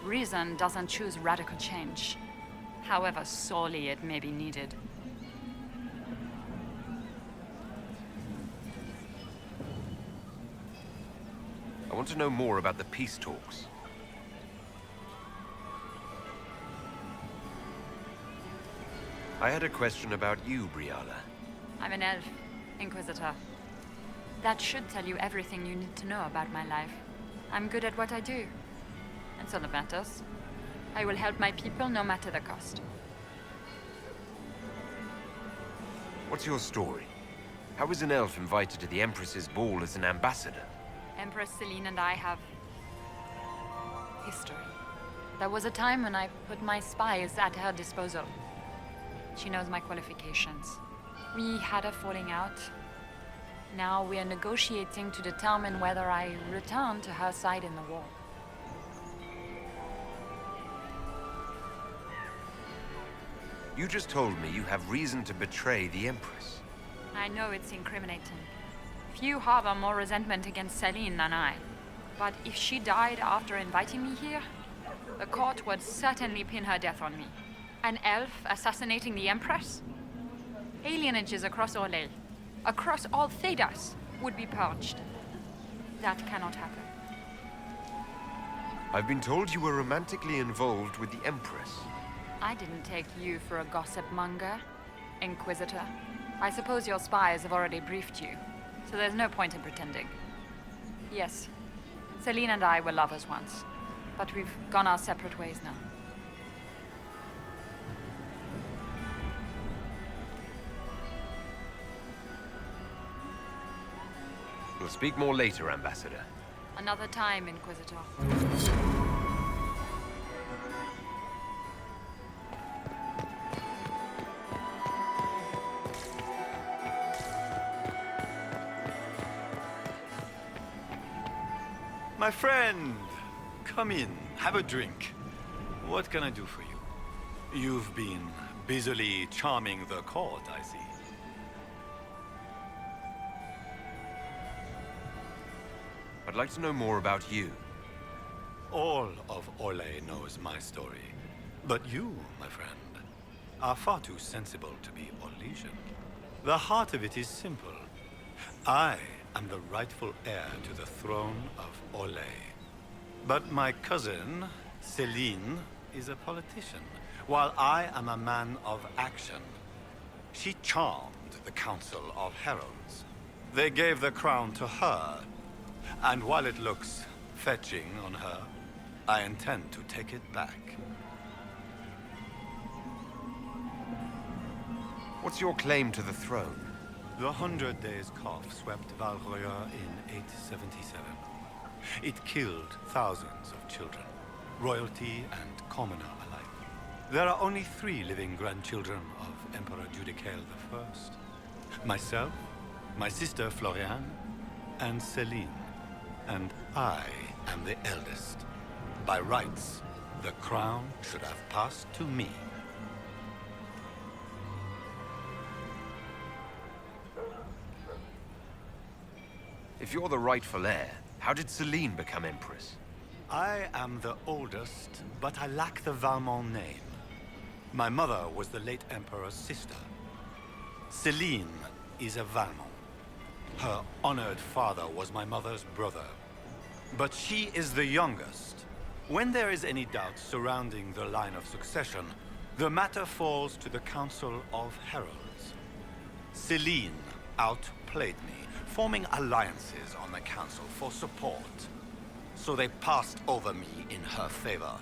Reason doesn't choose radical change, however sorely it may be needed. I want to know more about the peace talks. I had a question about you, Briala. I'm an elf, Inquisitor. That should tell you everything you need to know about my life. I'm good at what I do. That's all that matters. I will help my people no matter the cost. What's your story? How was an elf invited to the Empress's ball as an ambassador? Empress Celine and I have history. There was a time when I put my spies at her disposal. She knows my qualifications. We had a falling out. Now we are negotiating to determine whether I return to her side in the war. You just told me you have reason to betray the Empress. I know it's incriminating. Few harbor more resentment against Celine than I. But if she died after inviting me here, the court would certainly pin her death on me. An elf assassinating the Empress? Alienages across Orlais, across all Thedas, would be purged. That cannot happen. I've been told you were romantically involved with the Empress. I didn't take you for a gossip monger, Inquisitor. I suppose your spies have already briefed you, so there's no point in pretending. Yes, Celine and I were lovers once, but we've gone our separate ways now. We'll speak more later, Ambassador. Another time, Inquisitor. My friend, come in, have a drink. What can I do for you? You've been busily charming the court, I see. I'd like to know more about you. All of Orlais knows my story. But you, my friend, are far too sensible to be Orlesian. The heart of it is simple. I am the rightful heir to the throne of Orlais. But my cousin, Celine, is a politician, while I am a man of action. She charmed the Council of Heralds. They gave the crown to her, and while it looks fetching on her, I intend to take it back. What's your claim to the throne? The 100 Days Cough swept Valroya in 877. It killed thousands of children, royalty and commoner alike. There are only 3 living grandchildren of Emperor Judicael I. Myself, my sister Floriane, and Celine. And I am the eldest. By rights, the crown should have passed to me. If you're the rightful heir, how did Celine become Empress? I am the oldest, but I lack the Valmont name. My mother was the late Emperor's sister. Celine is a Valmont. Her honored father was my mother's brother. But she is the youngest. When there is any doubt surrounding the line of succession, the matter falls to the Council of Heralds. Celine outplayed me, forming alliances on the Council for support. So they passed over me in her favor.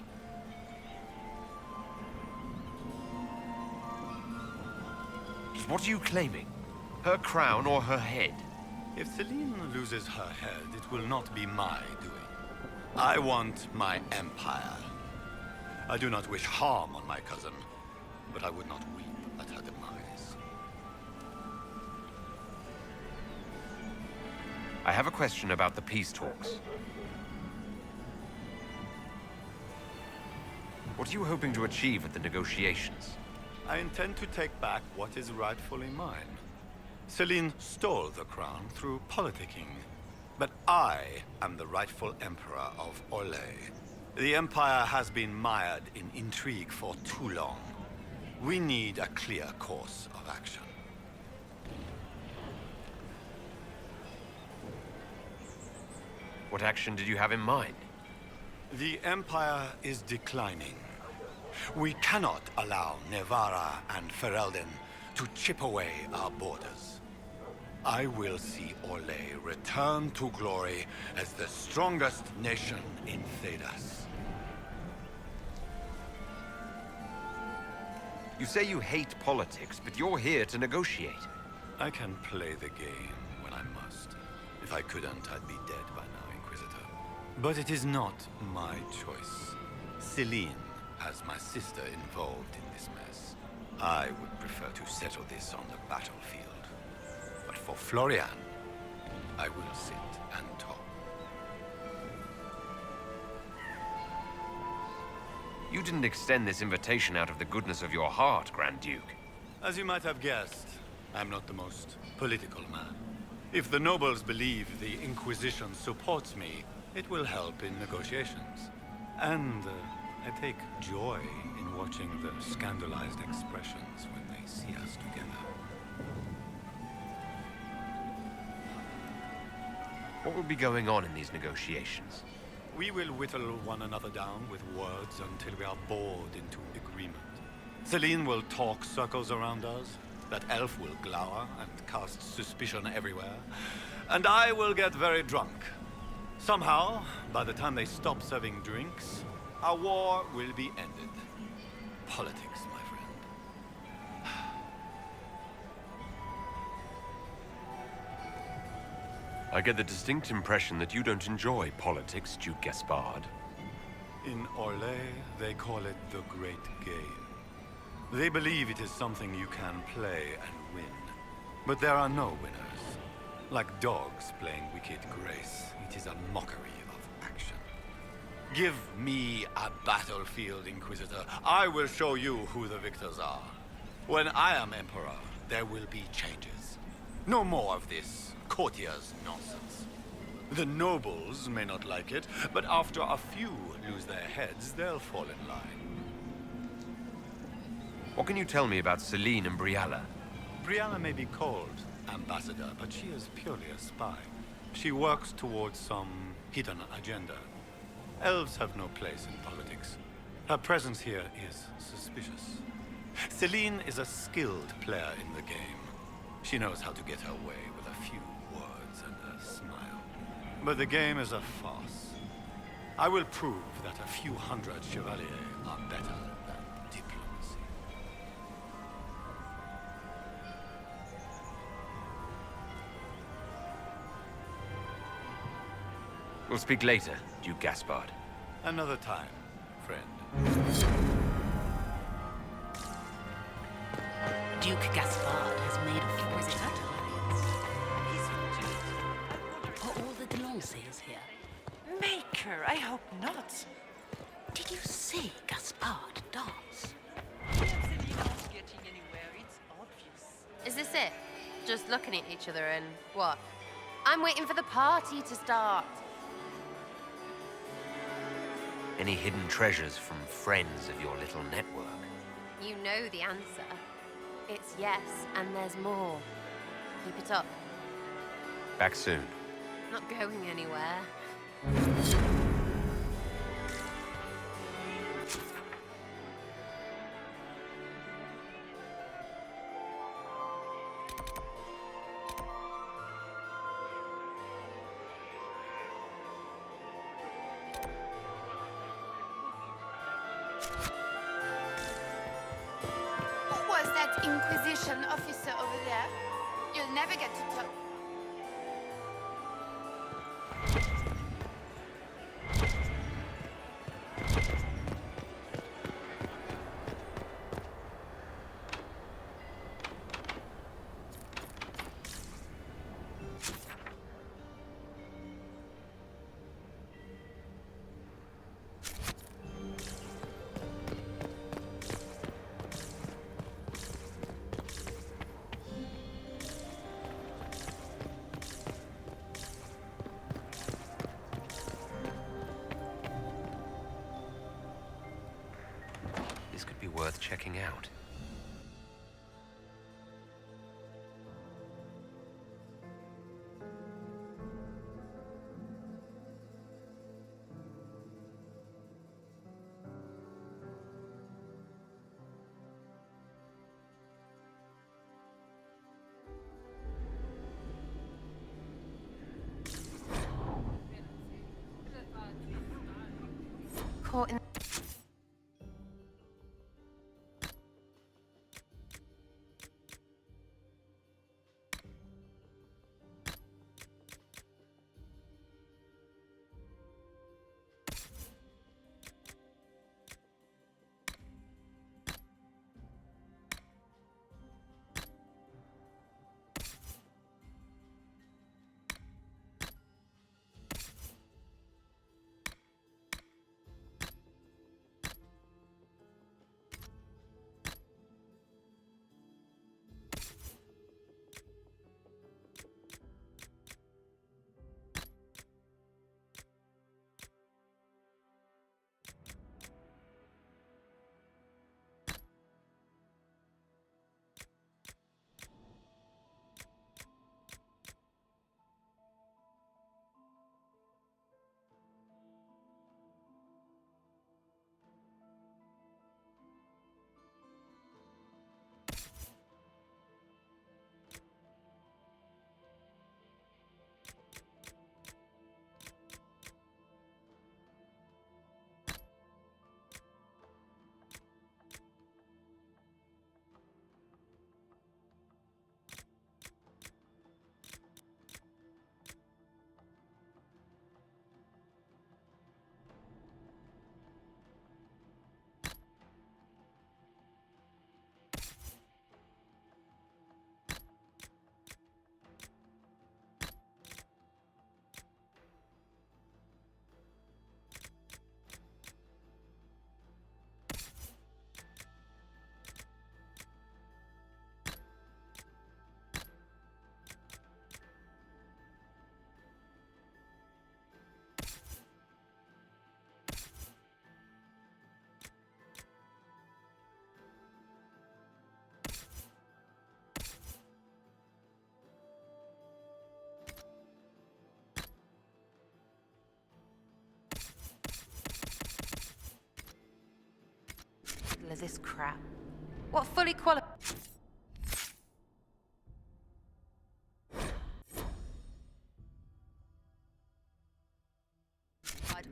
What are you claiming? Her crown or her head? If Celine loses her head, it will not be my doing. I want my empire. I do not wish harm on my cousin, but I would not weep at her demise. I have a question about the peace talks. What are you hoping to achieve at the negotiations? I intend to take back what is rightfully mine. Celine stole the crown through politicking, but I am the rightful emperor of Orlais. The empire has been mired in intrigue for too long. We need a clear course of action. What action did you have in mind? The Empire is declining. We cannot allow Nevarra and Ferelden to chip away our borders. I will see Orlais return to glory as the strongest nation in Thedas. You say you hate politics, but you're here to negotiate. I can play the game when I must. If I couldn't, I'd be dead by now, Inquisitor. But it is not my choice. Celine has my sister involved in this mess. I would prefer to settle this on the battlefield. But for Florian, I will sit and talk. You didn't extend this invitation out of the goodness of your heart, Grand Duke. As you might have guessed, I'm not the most political man. If the nobles believe the Inquisition supports me, it will help in negotiations. And I take joy in watching the scandalized expressions when they see us together. What will be going on in these negotiations? We will whittle one another down with words until we are bored into agreement. Celine will talk circles around us, that elf will glower and cast suspicion everywhere, and I will get very drunk. Somehow, by the time they stop serving drinks, our war will be ended. Politics, my friend. I get the distinct impression that you don't enjoy politics, Duke Gaspard. In Orlais, they call it the Great Game. They believe it is something you can play and win. But there are no winners. Like dogs playing wicked grace, it is a mockery of action. Give me a battlefield, Inquisitor. I will show you who the victors are. When I am Emperor, there will be changes. No more of this courtier's nonsense. The nobles may not like it, but after a few lose their heads, they'll fall in line. What can you tell me about Celine and Brialla? Brianna may be called ambassador, but she is purely a spy. She works towards some hidden agenda. Elves have no place in politics. Her presence here is suspicious. Celine is a skilled player in the game. She knows how to get her way with a few words and a smile. But the game is a farce. I will prove that a few hundred chevaliers are better than diplomacy. We'll speak later, Duke Gaspard. Another time, friend. Duke Gaspard has made a Inquisitor. Are all the Delancers here? Maker, I hope not. Did you see Gaspard dance? Is this it? Just looking at each other and what? I'm waiting for the party to start. Any hidden treasures from friends of your little network? You know the answer. It's yes, and there's more. Keep it up. Back soon. Not going anywhere. Who was that Inquisition officer over there? You'll never get to talk. This could be worth checking out. caught in... Of this crap. What fully qualified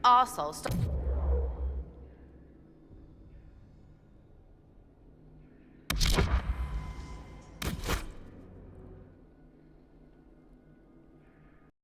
arsehole? Stop.